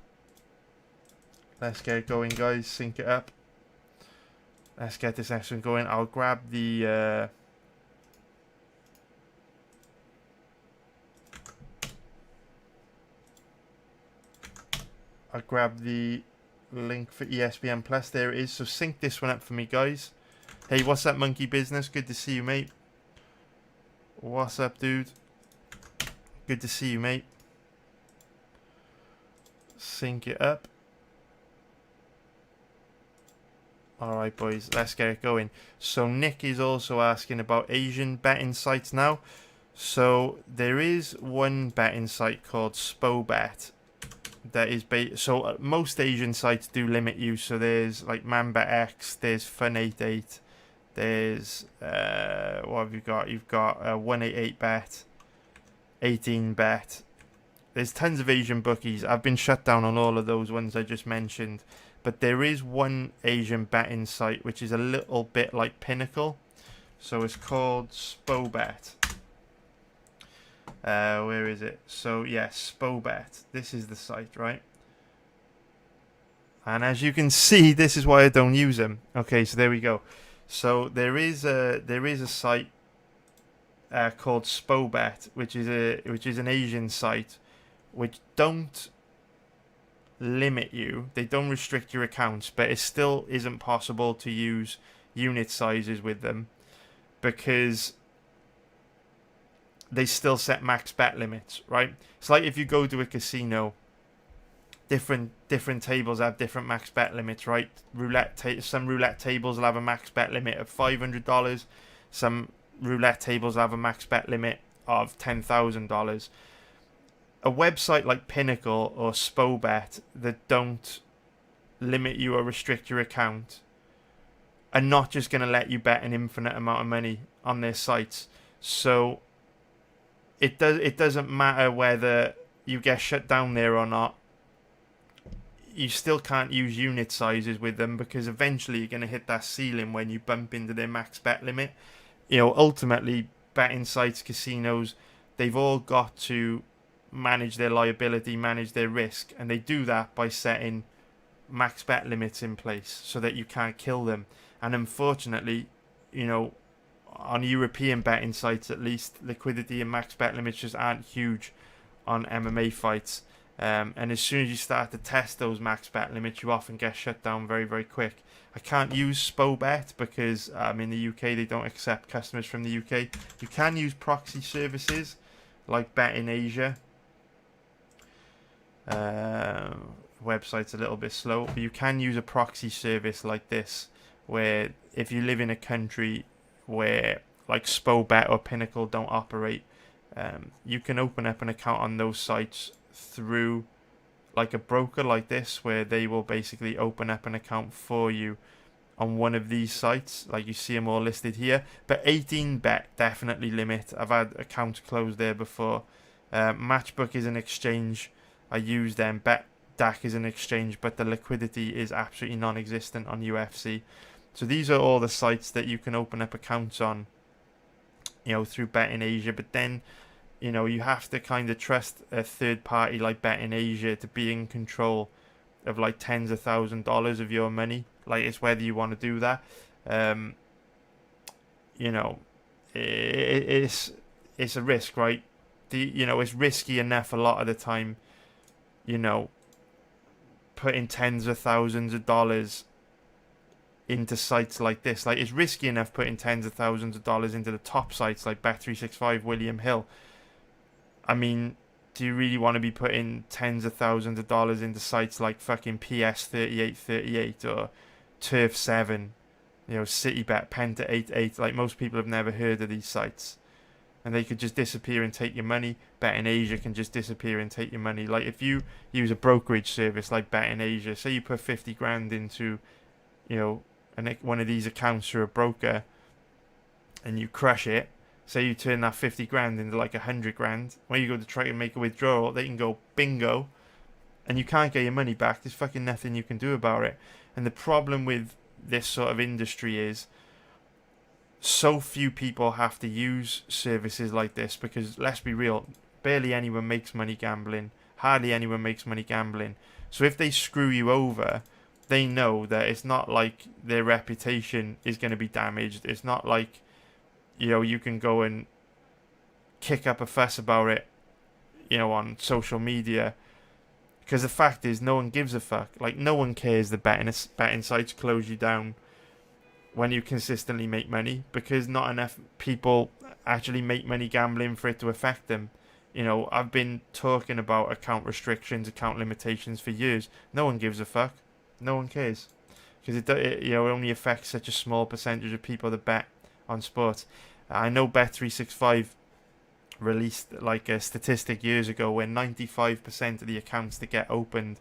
A: Let's get it going, guys. Sync it up. Let's get this next one going. I'll grab the link for ESPN Plus. There it is. So sync this one up for me, guys. Hey, what's up, Monkey Business? Good to see you, mate. What's up, dude? Good to see you, mate. Sync it up. Alright, boys, let's get it going. So Nick is also asking about Asian betting sites now. So there is one betting site called Spobet that is so most Asian sites do limit you. So there's like ManBetX, there's Fun88, there's what have you got? You've got 188bet, 18bet. There's tons of Asian bookies. I've been shut down on all of those ones I just mentioned, but there is one Asian betting site which is a little bit like Pinnacle. So it's called Spobet. Where is it? So yes, Spobet. This is the site, right? And as you can see, this is why I don't use them. Okay, so there we go. So there is a site called Spobet, which is an Asian site, which don't limit you. They don't restrict your accounts, but it still isn't possible to use unit sizes with them because they still set max bet limits, right? It's like if you go to a casino, different tables have different max bet limits, right? Some roulette tables will have a max bet limit of $500. Some roulette tables have a max bet limit of $10,000. A website like Pinnacle or Spobet that don't limit you or restrict your account are not just going to let you bet an infinite amount of money on their sites. So it doesn't matter whether you get shut down there or not. You still can't use unit sizes with them because eventually you're going to hit that ceiling when you bump into their max bet limit. You know, ultimately, betting sites, casinos, they've all got to manage their liability, manage their risk, and they do that by setting max bet limits in place so that you can't kill them. And unfortunately, you know, on European betting sites at least, liquidity and max bet limits just aren't huge on MMA fights. And as soon as you start to test those max bet limits, you often get shut down very, very quick. I can't use Spobet because in the UK they don't accept customers from the UK. You can use proxy services like Bet in Asia. Website's a little bit slow, but you can use a proxy service like this, where if you live in a country where like Spobet or Pinnacle don't operate, you can open up an account on those sites through like a broker like this, where they will basically open up an account for you on one of these sites, like you see them all listed here. But 18bet definitely limit. I've had accounts closed there before. Matchbook is an exchange. I use them. BetDAC is an exchange, but the liquidity is absolutely non-existent on UFC. So these are all the sites that you can open up accounts on, you know, through Bet in Asia. But then, you know, you have to kind of trust a third party like Bet in Asia to be in control of like tens of $1,000s of your money. Like, it's whether you want to do that. You know, it's a risk, right? You know, it's risky enough a lot of the time, you know, putting tens of thousands of dollars into sites like this. Like, it's risky enough putting tens of thousands of dollars into the top sites like Bet365, William Hill. I mean, do you really want to be putting tens of thousands of dollars into sites like fucking PS3838 or Turf 7, you know, CityBet, Penta 88? Like, most people have never heard of these sites, and they could just disappear and take your money. Bet in Asia can just disappear and take your money. Like, if you use a brokerage service like Bet in Asia, say you put 50 grand into, you know, one of these accounts through a broker, and you crush it. Say you turn that 50 grand into like 100 grand. When you go to try to make a withdrawal, they can go bingo, and you can't get your money back. There's fucking nothing you can do about it. And the problem with this sort of industry is so few people have to use services like this because, let's be real, barely anyone makes money gambling. Hardly anyone makes money gambling. So if they screw you over, they know that it's not like their reputation is going to be damaged. It's not like, you know, you can go and kick up a fuss about it, you know, on social media. Because the fact is, no one gives a fuck. Like, no one cares the betting sites close you down when you consistently make money, because not enough people actually make money gambling for it to affect them. You know, I've been talking about account restrictions, account limitations for years. No one gives a fuck. No one cares. Because it you know, it only affects such a small percentage of people that bet on sports. I know Bet365 released like a statistic years ago where 95% of the accounts that get opened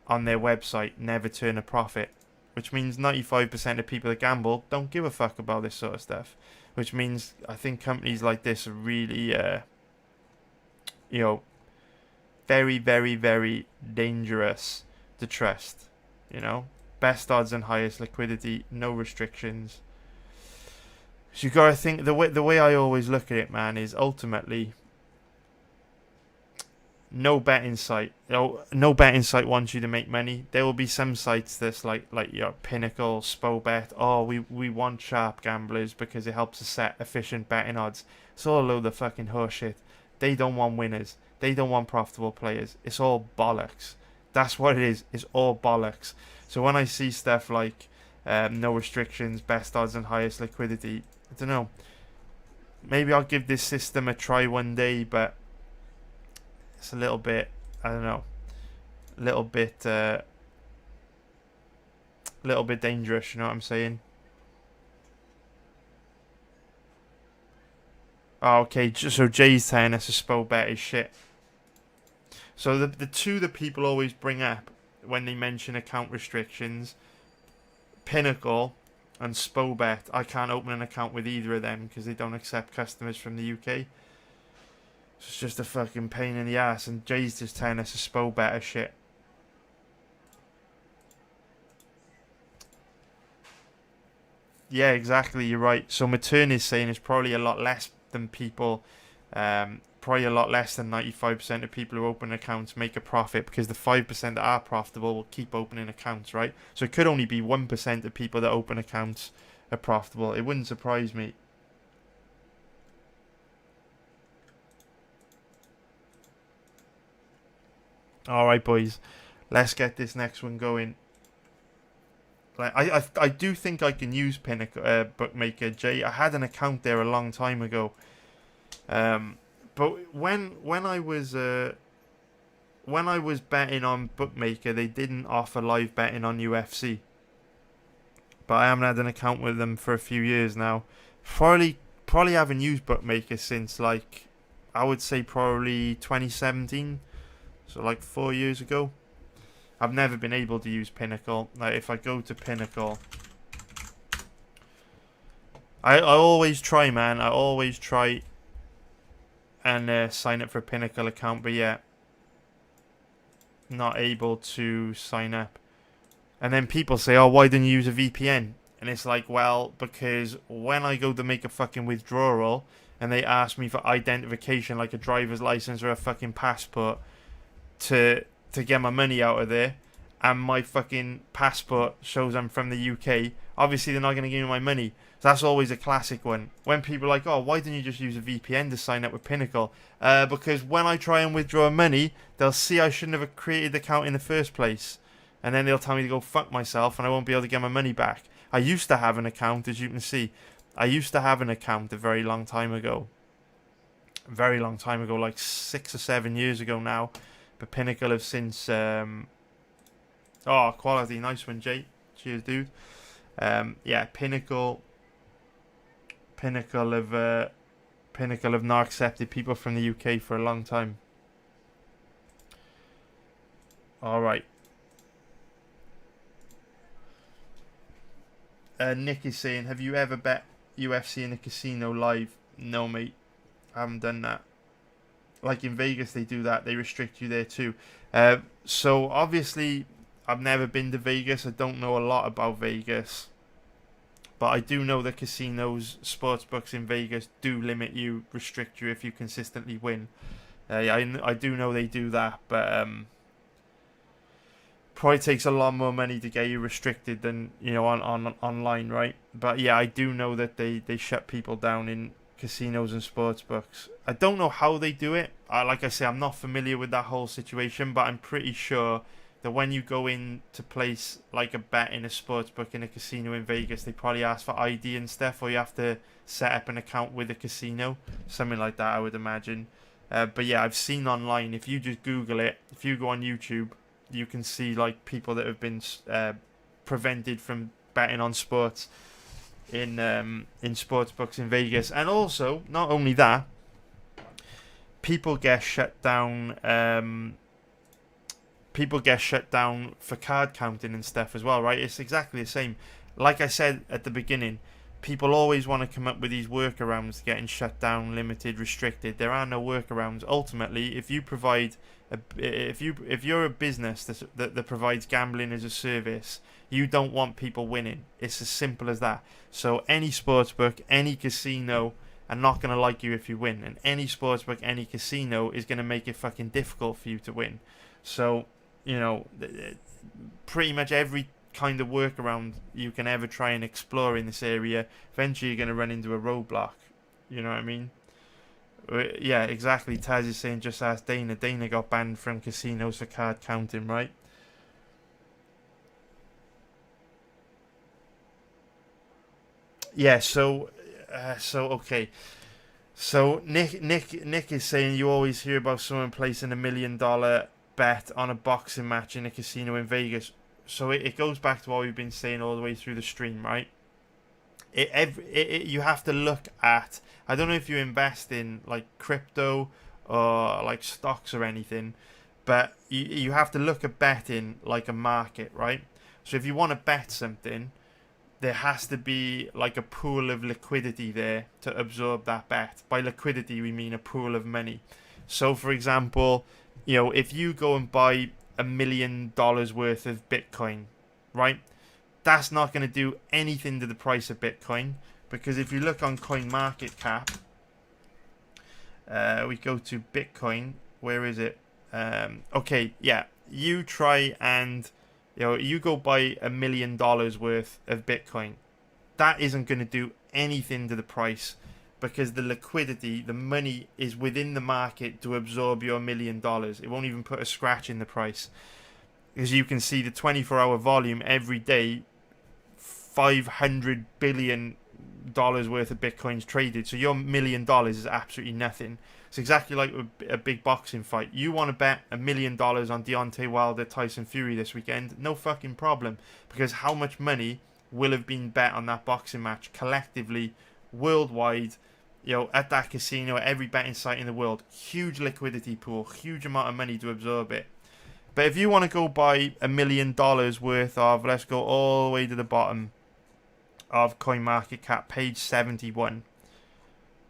A: on their website never turn a profit, which means 95% of people that gamble don't give a fuck about this sort of stuff, which means I think companies like this are really, you know, very, very, very dangerous to trust, you know. Best odds and highest liquidity, no restrictions. So you gotta think, the way I always look at it, man, is ultimately no betting site. No betting site wants you to make money. There will be some sites that's like your Pinnacle, Spobet. Oh, we want sharp gamblers because it helps us set efficient betting odds. It's all a load of fucking horseshit. They don't want winners. They don't want profitable players. It's all bollocks. That's what it is. It's all bollocks. So when I see stuff like no restrictions, best odds and highest liquidity, I don't know. Maybe I'll give this system a try one day, but it's a little bit, I don't know, a little bit dangerous, you know what I'm saying? Oh, okay, so Jay's saying us a Spo bet is shit. So the two that people always bring up when they mention account restrictions, Pinnacle and Spobet, I can't open an account with either of them because they don't accept customers from the UK. So it's just a fucking pain in the ass, and Jay's just telling us a Spobet is shit. Yeah, exactly, you're right. So Matern is saying it's probably a lot less than people, probably a lot less than 95% of people who open accounts make a profit, because the 5% that are profitable will keep opening accounts, right? So it could only be 1% of people that open accounts are profitable. It wouldn't surprise me. Alright, boys. Let's get this next one going. Like, I do think I can use Pinnacle Bookmaker, Jay. I had an account there a long time ago. But when I was betting on Bookmaker, they didn't offer live betting on UFC. But I haven't had an account with them for a few years now. Probably haven't used Bookmaker since, like, I would say probably 2017. So like 4 years ago. I've never been able to use Pinnacle. Like, if I go to Pinnacle, I always try, man. I always try and sign up for a Pinnacle account, but yeah, not able to sign up. And then people say, oh, why didn't you use a VPN? And it's like, well, because when I go to make a fucking withdrawal and they ask me for identification, like a driver's license or a fucking passport, to get my money out of there, and my fucking passport shows I'm from the UK, obviously they're not going to give me my money. So that's always a classic one. When people are like, oh, why didn't you just use a VPN to sign up with Pinnacle? Because when I try and withdraw money, they'll see I shouldn't have created the account in the first place. And then they'll tell me to go fuck myself and I won't be able to get my money back. I used to have an account, as you can see. I used to have an account a very long time ago. A very long time ago, like 6 or 7 years ago now. But Pinnacle have since... oh, quality. Nice one, Jay. Cheers, dude. Yeah, Pinnacle have not accepted people from the UK for a long time. Alright. Nick is saying, have you ever bet UFC in a casino live? No, mate. I haven't done that. Like in Vegas, they do that. They restrict you there too. So obviously, I've never been to Vegas. I don't know a lot about Vegas. But I do know that casinos, sportsbooks in Vegas do limit you, restrict you if you consistently win. I do know they do that, but probably takes a lot more money to get you restricted than, you know, on online, right? But yeah, I do know that they shut people down in casinos and sportsbooks. I don't know how they do it. Like I say, I'm not familiar with that whole situation, but I'm pretty sure that when you go in to place like a bet in a sportsbook in a casino in Vegas, they probably ask for ID and stuff, or you have to set up an account with a casino, something like that, I would imagine. But yeah, I've seen online, if you just Google it, if you go on YouTube, you can see like people that have been prevented from betting on sports in sports books in Vegas. And also, not only that, people get shut down. People get shut down for card counting and stuff as well, right? It's exactly the same. Like I said at the beginning, people always want to come up with these workarounds getting shut down, limited, restricted. There are no workarounds. Ultimately, if you provide if you're a business that provides gambling as a service, you don't want people winning. It's as simple as that. So any sportsbook, any casino are not going to like you if you win, and any sportsbook, any casino is going to make it fucking difficult for you to win. So, you know, pretty much every kind of workaround you can ever try and explore in this area, eventually you're going to run into a roadblock. You know what I mean? Yeah, exactly. Taz is saying, just ask Dana. Dana got banned from casinos for card counting, right? Yeah, so okay. So Nick is saying you always hear about someone placing $1 million bet on a boxing match in a casino in Vegas. So it goes back to what we've been saying all the way through the stream, right? You have to look at, I don't know if you invest in like crypto or like stocks or anything, but you have to look at betting like a market, right? So if you want to bet something, there has to be like a pool of liquidity there to absorb that bet. By liquidity, we mean a pool of money. So for example, you know, if you go and buy $1 million worth of Bitcoin, right? That's not going to do anything to the price of Bitcoin, because if you look on CoinMarketCap, we go to Bitcoin. Where is it? Okay, yeah. You try and, you know, you go buy $1 million worth of Bitcoin. That isn't going to do anything to the price, because the liquidity, the money is within the market to absorb your $1 million. It won't even put a scratch in the price. As you can see, the 24-hour volume every day, $500 billion worth of Bitcoins traded. So your $1 million is absolutely nothing. It's exactly like a big boxing fight. You want to bet $1 million on Deontay Wilder, Tyson Fury this weekend? No fucking problem. Because how much money will have been bet on that boxing match collectively, worldwide, you know, at that casino, at every betting site in the world? Huge liquidity pool, huge amount of money to absorb it. But if you want to go buy $1 million worth of, let's go all the way to the bottom of CoinMarketCap, page 71.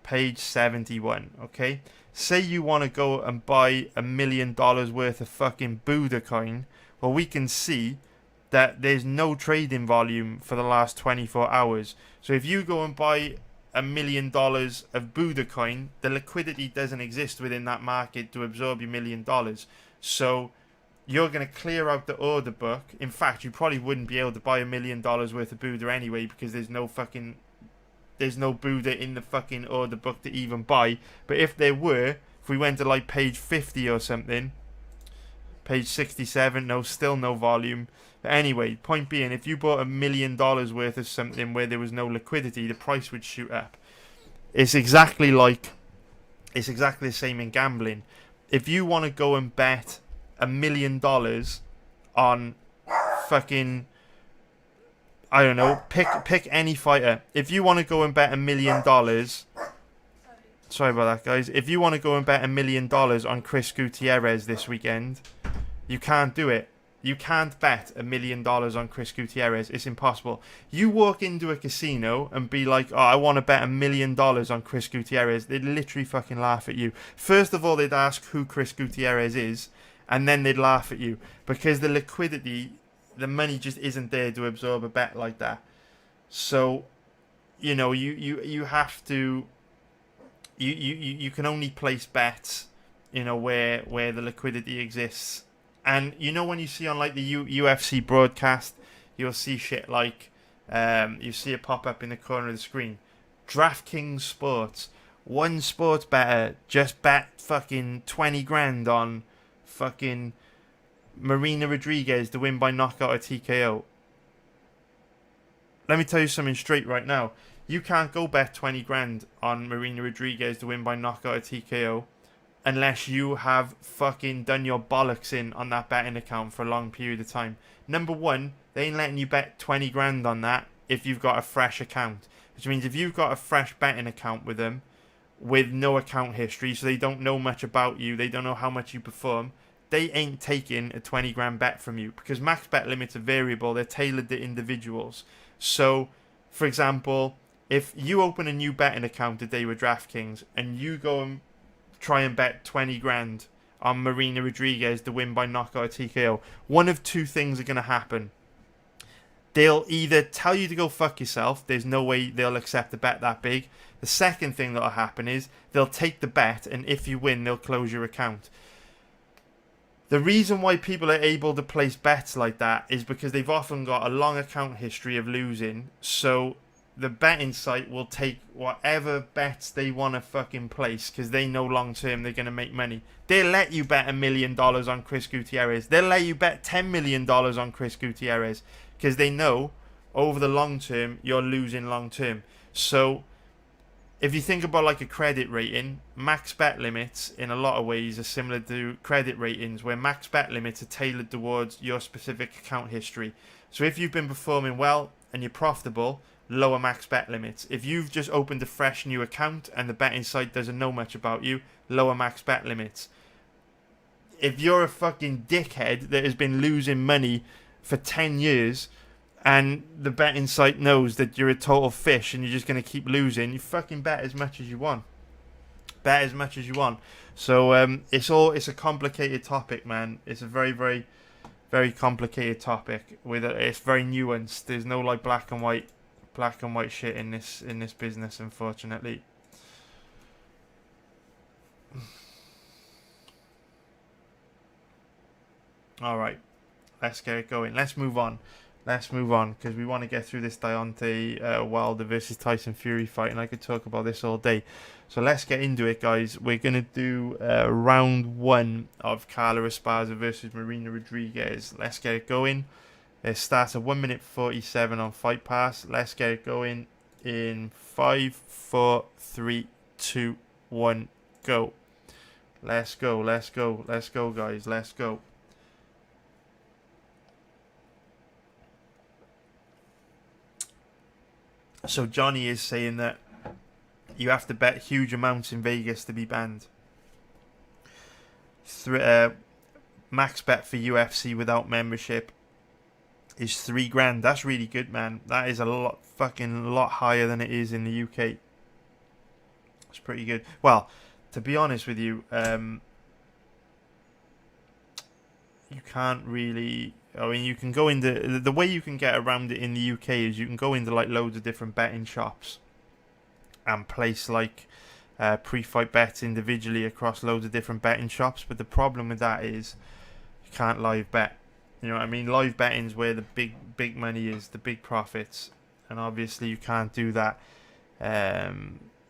A: Page 71, okay? Say you want to go and buy $1 million worth of fucking Buddha coin. Well, we can see that there's no trading volume for the last 24 hours. So if you go and buy $1 million of Buddha coin, the liquidity doesn't exist within that market to absorb your $1 million. So you're going to clear out the order book. In fact, you probably wouldn't be able to buy $1 million worth of Buddha anyway, because there's no Buddha in the fucking order book to even buy. But if there were, if we went to like page 50 or something, page 67, no, still no volume. But anyway, point being, if you bought $1 million worth of something where there was no liquidity, the price would shoot up. It's exactly the same in gambling. If you want to go and bet $1 million on fucking, I don't know, pick any fighter. If you want to go and bet $1 million, sorry about that, guys. If you want to go and bet $1 million on Chris Gutierrez this weekend, you can't do it. You can't bet $1 million on Chris Gutierrez. It's impossible. You walk into a casino and be like, oh, I want to bet $1 million on Chris Gutierrez. They'd literally fucking laugh at you. First of all, they'd ask who Chris Gutierrez is, and then they'd laugh at you, because the liquidity, the money just isn't there to absorb a bet like that. So, you know, you have to, you can only place bets, you know, where the liquidity exists. And you know, when you see on like the UFC broadcast, you'll see shit like, you see it pop up in the corner of the screen, DraftKings Sports, one sports better just bet fucking 20 grand on fucking Marina Rodriguez to win by knockout or TKO. Let me tell you something straight right now. You can't go bet 20 grand on Marina Rodriguez to win by knockout or TKO unless you have fucking done your bollocks in on that betting account for a long period of time. Number one, they ain't letting you bet 20 grand on that if you've got a fresh account. Which means if you've got a fresh betting account with them, with no account history, so they don't know much about you, they don't know how much you perform, they ain't taking a 20 grand bet from you, because max bet limits are variable, they're tailored to individuals. So, for example, if you open a new betting account today with DraftKings and you go and try and bet 20 grand on Marina Rodriguez to win by knockout or TKO, one of two things are going to happen. They'll either tell you to go fuck yourself, there's no way they'll accept a bet that big. The second thing that'll happen is they'll take the bet, and if you win, they'll close your account. The reason why people are able to place bets like that is because they've often got a long account history of losing, so the betting site will take whatever bets they want to fucking place because they know long term they're going to make money. They'll let you bet $1 million on Chris Gutierrez. They'll let you bet $10 million on Chris Gutierrez because they know over the long term you're losing long term. So if you think about like a credit rating, max bet limits in a lot of ways are similar to credit ratings, where max bet limits are tailored towards your specific account history. So if you've been performing well and you're profitable, lower max bet limits. If you've just opened a fresh new account and the betting site doesn't know much about you, lower max bet limits. If you're a fucking dickhead that has been losing money for 10 years and the betting site knows that you're a total fish and you're just going to keep losing, you fucking bet as much as you want. Bet as much as you want. So it's a complicated topic, man. It's a very, very, very complicated topic. It's very nuanced. There's no like black and white shit in this business, unfortunately. All right, let's get it going. Let's move on because we want to get through this Deontay Wilder versus Tyson Fury fight, and I could talk about this all day. So let's get into it, guys. We're gonna do round 1 of Carla Esparza versus Marina Rodriguez. Let's get it going. It starts at 1 minute 47 on Fight Pass. Let's get it going in 5, 4, 3, 2, 1, go. Let's go, guys. Let's go. So Johnny is saying that you have to bet huge amounts in Vegas to be banned. Max bet for UFC without membership is $3 grand. That's really good, man. That is a lot higher than it is in the UK. It's pretty good. Well, to be honest with you, you can't really. I mean, you can go into the way you can get around it in the UK is you can go into like loads of different betting shops and place like pre-fight bets individually across loads of different betting shops. But the problem with that is you can't live bet. You know what I mean? Live betting's where the big money is, the big profits, and obviously you can't do that.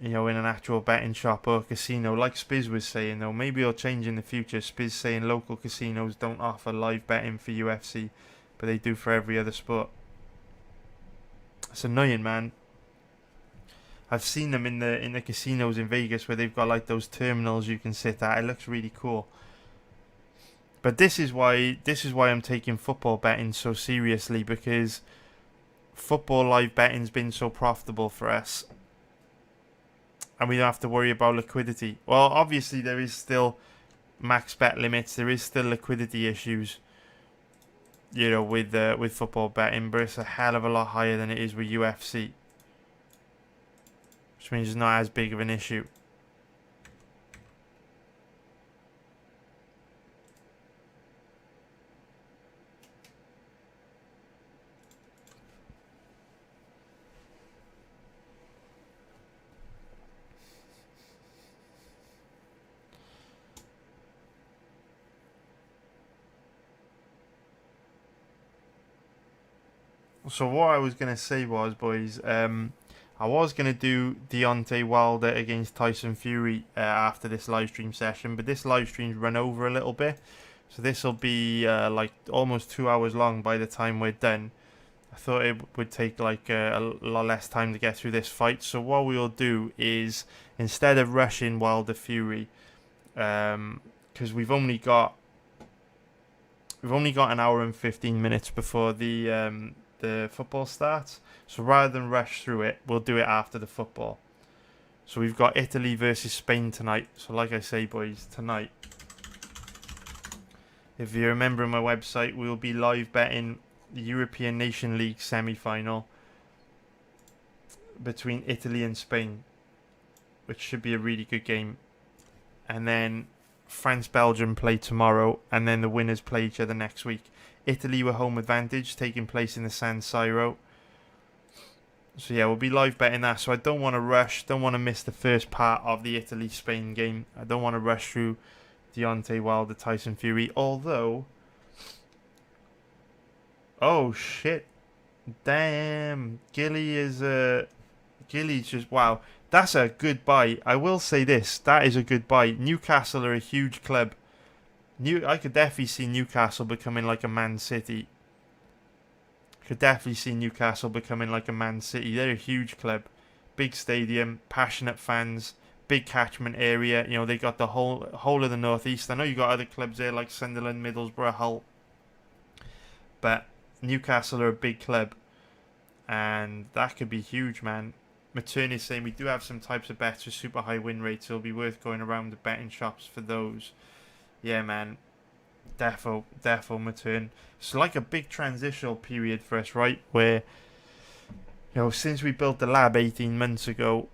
A: In an actual betting shop or casino, like Spiz was saying, though. Maybe it'll change in the future. Spiz saying local casinos don't offer live betting for UFC, but they do for every other sport. It's annoying, man. I've seen them in the casinos in Vegas where they've got like those terminals you can sit at. It looks really cool. But this is why I'm taking football betting so seriously, because football live betting's been so profitable for us. And we don't have to worry about liquidity. Well, obviously there is still max bet limits. There is still liquidity issues, with football betting, but it's a hell of a lot higher than it is with UFC, which means it's not as big of an issue. So what I was going to say was, boys, I was going to do Deontay Wilder against Tyson Fury after this live stream session, but this live stream's run over a little bit. So this will be like almost 2 hours long by the time we're done. I thought it would take like a lot less time to get through this fight. So what we'll do is, instead of rushing Wilder Fury, because we've only got an hour and 15 minutes before the football starts, so rather than rush through it, we'll do it after the football. So we've got Italy versus Spain tonight. So like I say, boys, tonight, if you remember on my website, we'll be live betting the European Nation League semi-final between Italy and Spain, which should be a really good game. And then France-Belgium play tomorrow, and then the winners play each other next week. Italy were home advantage, taking place in the San Siro. So yeah, we'll be live betting that. So I don't want to rush, don't want to miss the first part of the Italy-Spain game. I don't want to rush through Deontay Wilder, Tyson Fury. Although, oh shit, damn, Gilly's just, wow. That's a good buy. I will say this, that is a good buy. Newcastle are a huge club. I could definitely see Newcastle becoming like a Man City. Could definitely see Newcastle becoming like a Man City. They're a huge club. Big stadium, passionate fans, big catchment area. You know, they got the whole of the northeast. I know you got other clubs there like Sunderland, Middlesbrough, Hull. But Newcastle are a big club. And that could be huge, man. Matern is saying we do have some types of bets with super high win rates. It'll be worth going around the betting shops for those. Yeah, man. Defo Matern. It's like a big transitional period for us, right? Where, you know, since we built the lab 18 months ago,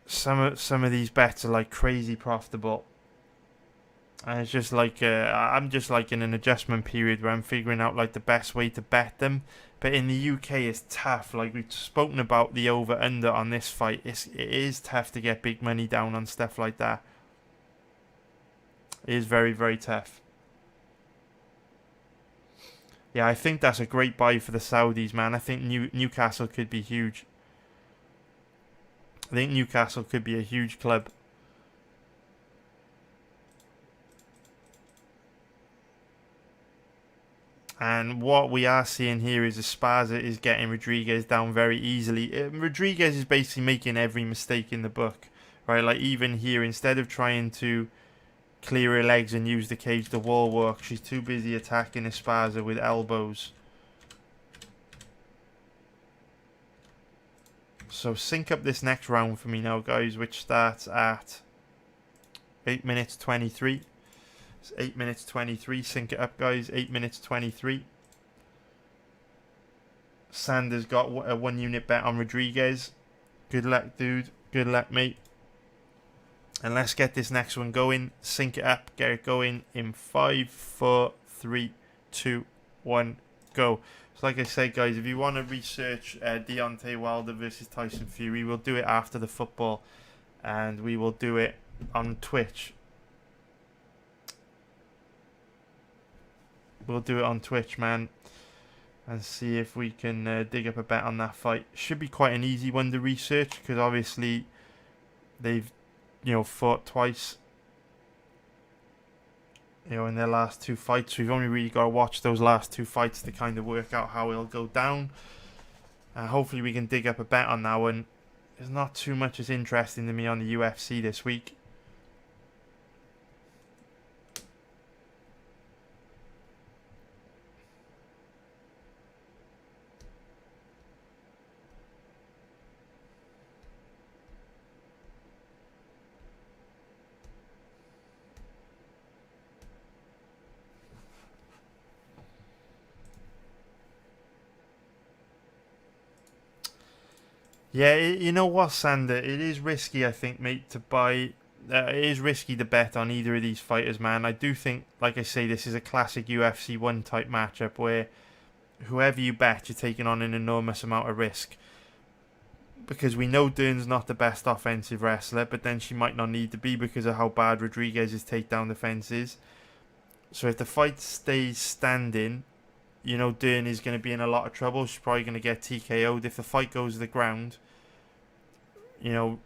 A: some of these bets are like crazy profitable. And it's just like I'm just like in an adjustment period where I'm figuring out like the best way to bet them. But in the UK, it's tough. Like we've spoken about the over/under on this fight. It is tough to get big money down on stuff like that. It is very, very tough. Yeah, I think that's a great buy for the Saudis, man. I think Newcastle could be huge. I think Newcastle could be a huge club. And what we are seeing here is Esparza is getting Rodriguez down very easily. Rodriguez is basically making every mistake in the book, right? Like even here, instead of trying to clear her legs and use the cage to wall work, she's too busy attacking Esparza with elbows. So sync up this next round for me now, guys, which starts at 8 minutes 23. It's 8 minutes 23. Sync it up, guys. 8 minutes 23. Sanders got a 1 unit bet on Rodriguez. Good luck, dude. Good luck, mate. And let's get this next one going. Sync it up. Get it going in 5, 4, 3, 2, 1, go. So like I said, guys, if you want to research Deontay Wilder versus Tyson Fury, we'll do it after the football. And we will do it on Twitch. We'll do it on Twitch, man. And see if we can dig up a bet on that fight. Should be quite an easy one to research. Because obviously they've, you know, fought twice, you know, in their last 2 fights. We've only really got to watch those last 2 fights to kind of work out how it'll go down. Hopefully we can dig up a bet on that one. There's not too much that's interesting to me on the UFC this week. Yeah, you know what, Sander? It is risky, I think, mate, to buy. It is risky to bet on either of these fighters, man. I do think, like I say, this is a classic UFC 1 type matchup where whoever you bet, you're taking on an enormous amount of risk. Because we know Dern's not the best offensive wrestler, but then she might not need to be because of how bad Rodriguez's takedown defense is. So if the fight stays standing, you know Dern is going to be in a lot of trouble. She's probably going to get TKO'd. If the fight goes to the ground, you know,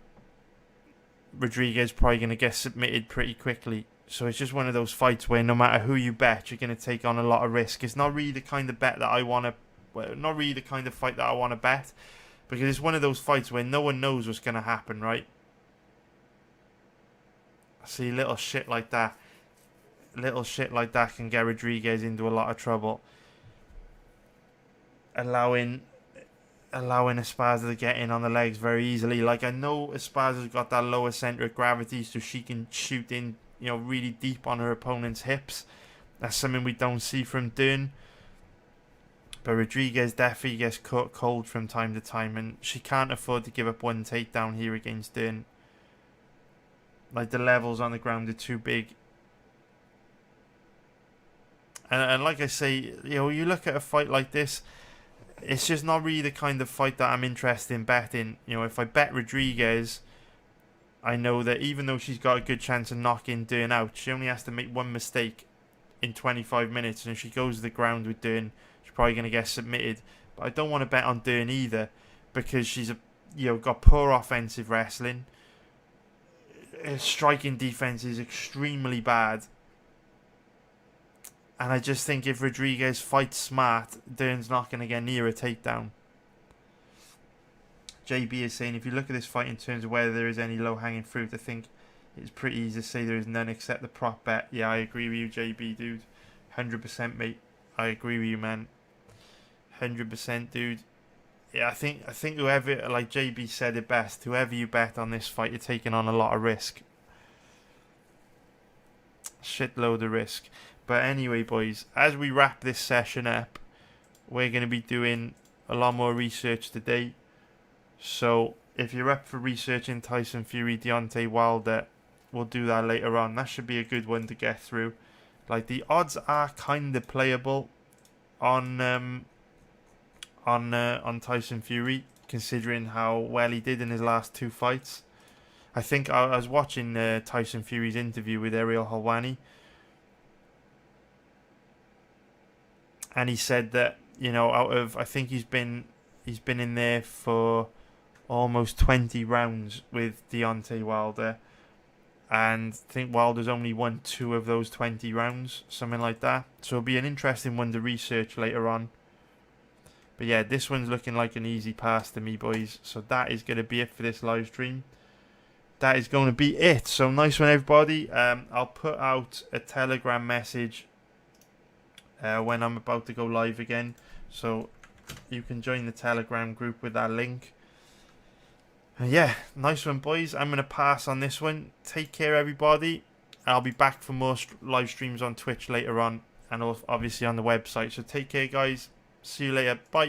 A: Rodriguez probably going to get submitted pretty quickly. So it's just one of those fights where no matter who you bet, you're going to take on a lot of risk. It's not really the kind of bet that I want to, well, not really the kind of fight that I want to bet, because it's one of those fights where no one knows what's going to happen, right? See, little shit like that can get Rodriguez into a lot of trouble. Allowing allowing Esparza to get in on the legs very easily. Like, I know Esparza's got that lower center of gravity, so she can shoot in, you know, really deep on her opponent's hips. That's something we don't see from Dern. But Rodriguez definitely gets caught cold from time to time, and she can't afford to give up one takedown here against Dern. Like, the levels on the ground are too big. And like I say, you know, you look at a fight like this, it's just not really the kind of fight that I'm interested in betting. You know, if I bet Rodriguez, I know that even though she's got a good chance of knocking Dern out, she only has to make one mistake in 25 minutes, and if she goes to the ground with Dern, she's probably going to get submitted. But I don't want to bet on Dern either, because she's got poor offensive wrestling. Her striking defense is extremely bad. And I just think if Rodriguez fights smart, Dern's not going to get near a takedown. JB is saying, if you look at this fight in terms of whether there is any low-hanging fruit, I think it's pretty easy to say there is none except the prop bet. Yeah, I agree with you, JB, dude. 100%, mate. I agree with you, man. 100%, dude. Yeah, I think whoever, like JB said it best, whoever you bet on this fight, you're taking on a lot of risk. Shitload of risk. But anyway, boys, as we wrap this session up, we're going to be doing a lot more research today. So if you're up for researching Tyson Fury, Deontay Wilder, we'll do that later on. That should be a good one to get through. Like, the odds are kind of playable on Tyson Fury, considering how well he did in his last two fights. I think I was watching Tyson Fury's interview with Ariel Helwani, and he said that, you know, out of, I think he's been in there for almost 20 rounds with Deontay Wilder, and I think Wilder's only won 2 of those 20 rounds, something like that. So it'll be an interesting one to research later on. But yeah, this one's looking like an easy pass to me, boys. So that is going to be it for this live stream. That is going to be it. So nice one, everybody. I'll put out a Telegram message when I'm about to go live again, so you can join the Telegram group with that link. And yeah, nice one, boys. I'm going to pass on this one. Take care, everybody. I'll be back for more live streams on Twitch later on, and obviously on the website. So take care, guys. See you later. Bye.